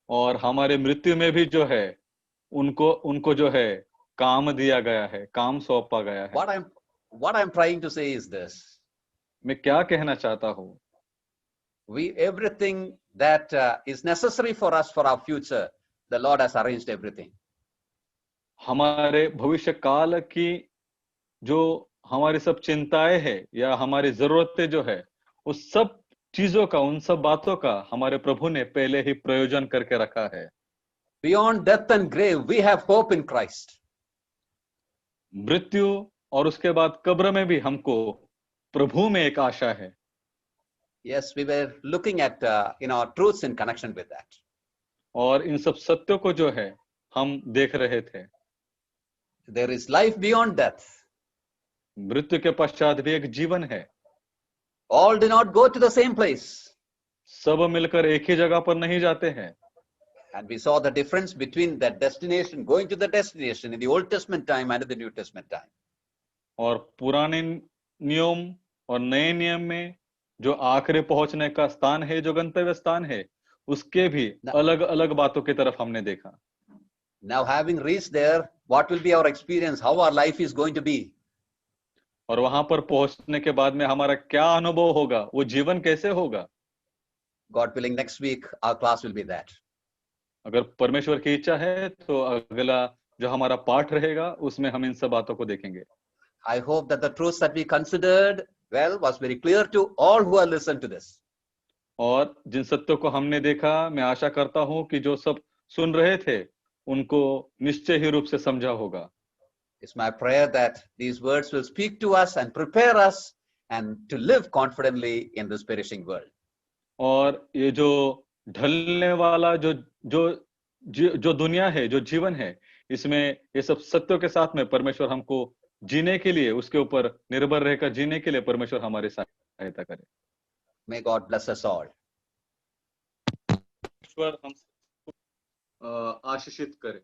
और हमारे मृत्यु में भी जो है उनको जो है काम दिया गया है, काम सौंपा गया है। What I'm trying to say is this. मैं क्या कहना चाहता हूँ, Everything that is necessary for us for our future, the Lord has arranged everything. हमारे भविष्य काल की जो हमारी सब चिंताएं हैं या हमारी जरूरतें जो है उस सब चीजों का, उन सब बातों का हमारे प्रभु ने पहले ही प्रयोजन करके रखा है। Beyond death and grave, we have hope in Christ. मृत्यु और उसके बाद कब्र में भी हमको प्रभु में एक आशा है। Yes, we were looking at truths in connection with that. और इन सब सत्यों को जो है हम देख रहे थे। There is life beyond death. मृत्यु के पश्चात भी एक जीवन है। All do not go to the same place. सब मिलकर एक ही जगह पर नहीं जाते हैं। And we saw the difference between that destination, going to the destination in the Old Testament time and in the New Testament time. और पुराने नियम और नए नियम में जो आखिरी पहुंचने का स्थान है, जो गंतव्य स्थान है, उसके भी अलग अलग बातों की तरफ हमने देखा। Now having reached there, what will be our experience? How our life is going to be? और वहां पर पहुंचने के बाद में हमारा क्या अनुभव होगा, वो जीवन कैसे होगा? God willing, next week our class will be that. अगर परमेश्वर की इच्छा है तो अगला जो हमारा पाठ रहेगा उसमें हम इन सब बातों को देखेंगे। I hope that the truths that we considered was very clear to all who have listened to this. और जिन सत्यों को हमने देखा, मैं आशा करता हूं कि जो सब सुन रहे थे उनको निश्चय ही रूप से समझा होगा। It's my prayer that these words will speak to us and prepare us and to live confidently in this perishing world. और ये जो ढलने वाला जो दुनिया है, जो जीवन है, इसमें ये सब सत्यों के साथ में परमेश्वर हमको जीने के लिए, उसके ऊपर निर्भर रहकर जीने के लिए परमेश्वर हमारी सहायता करे। May God bless us all. परमेश्वर हम आशीषित करे।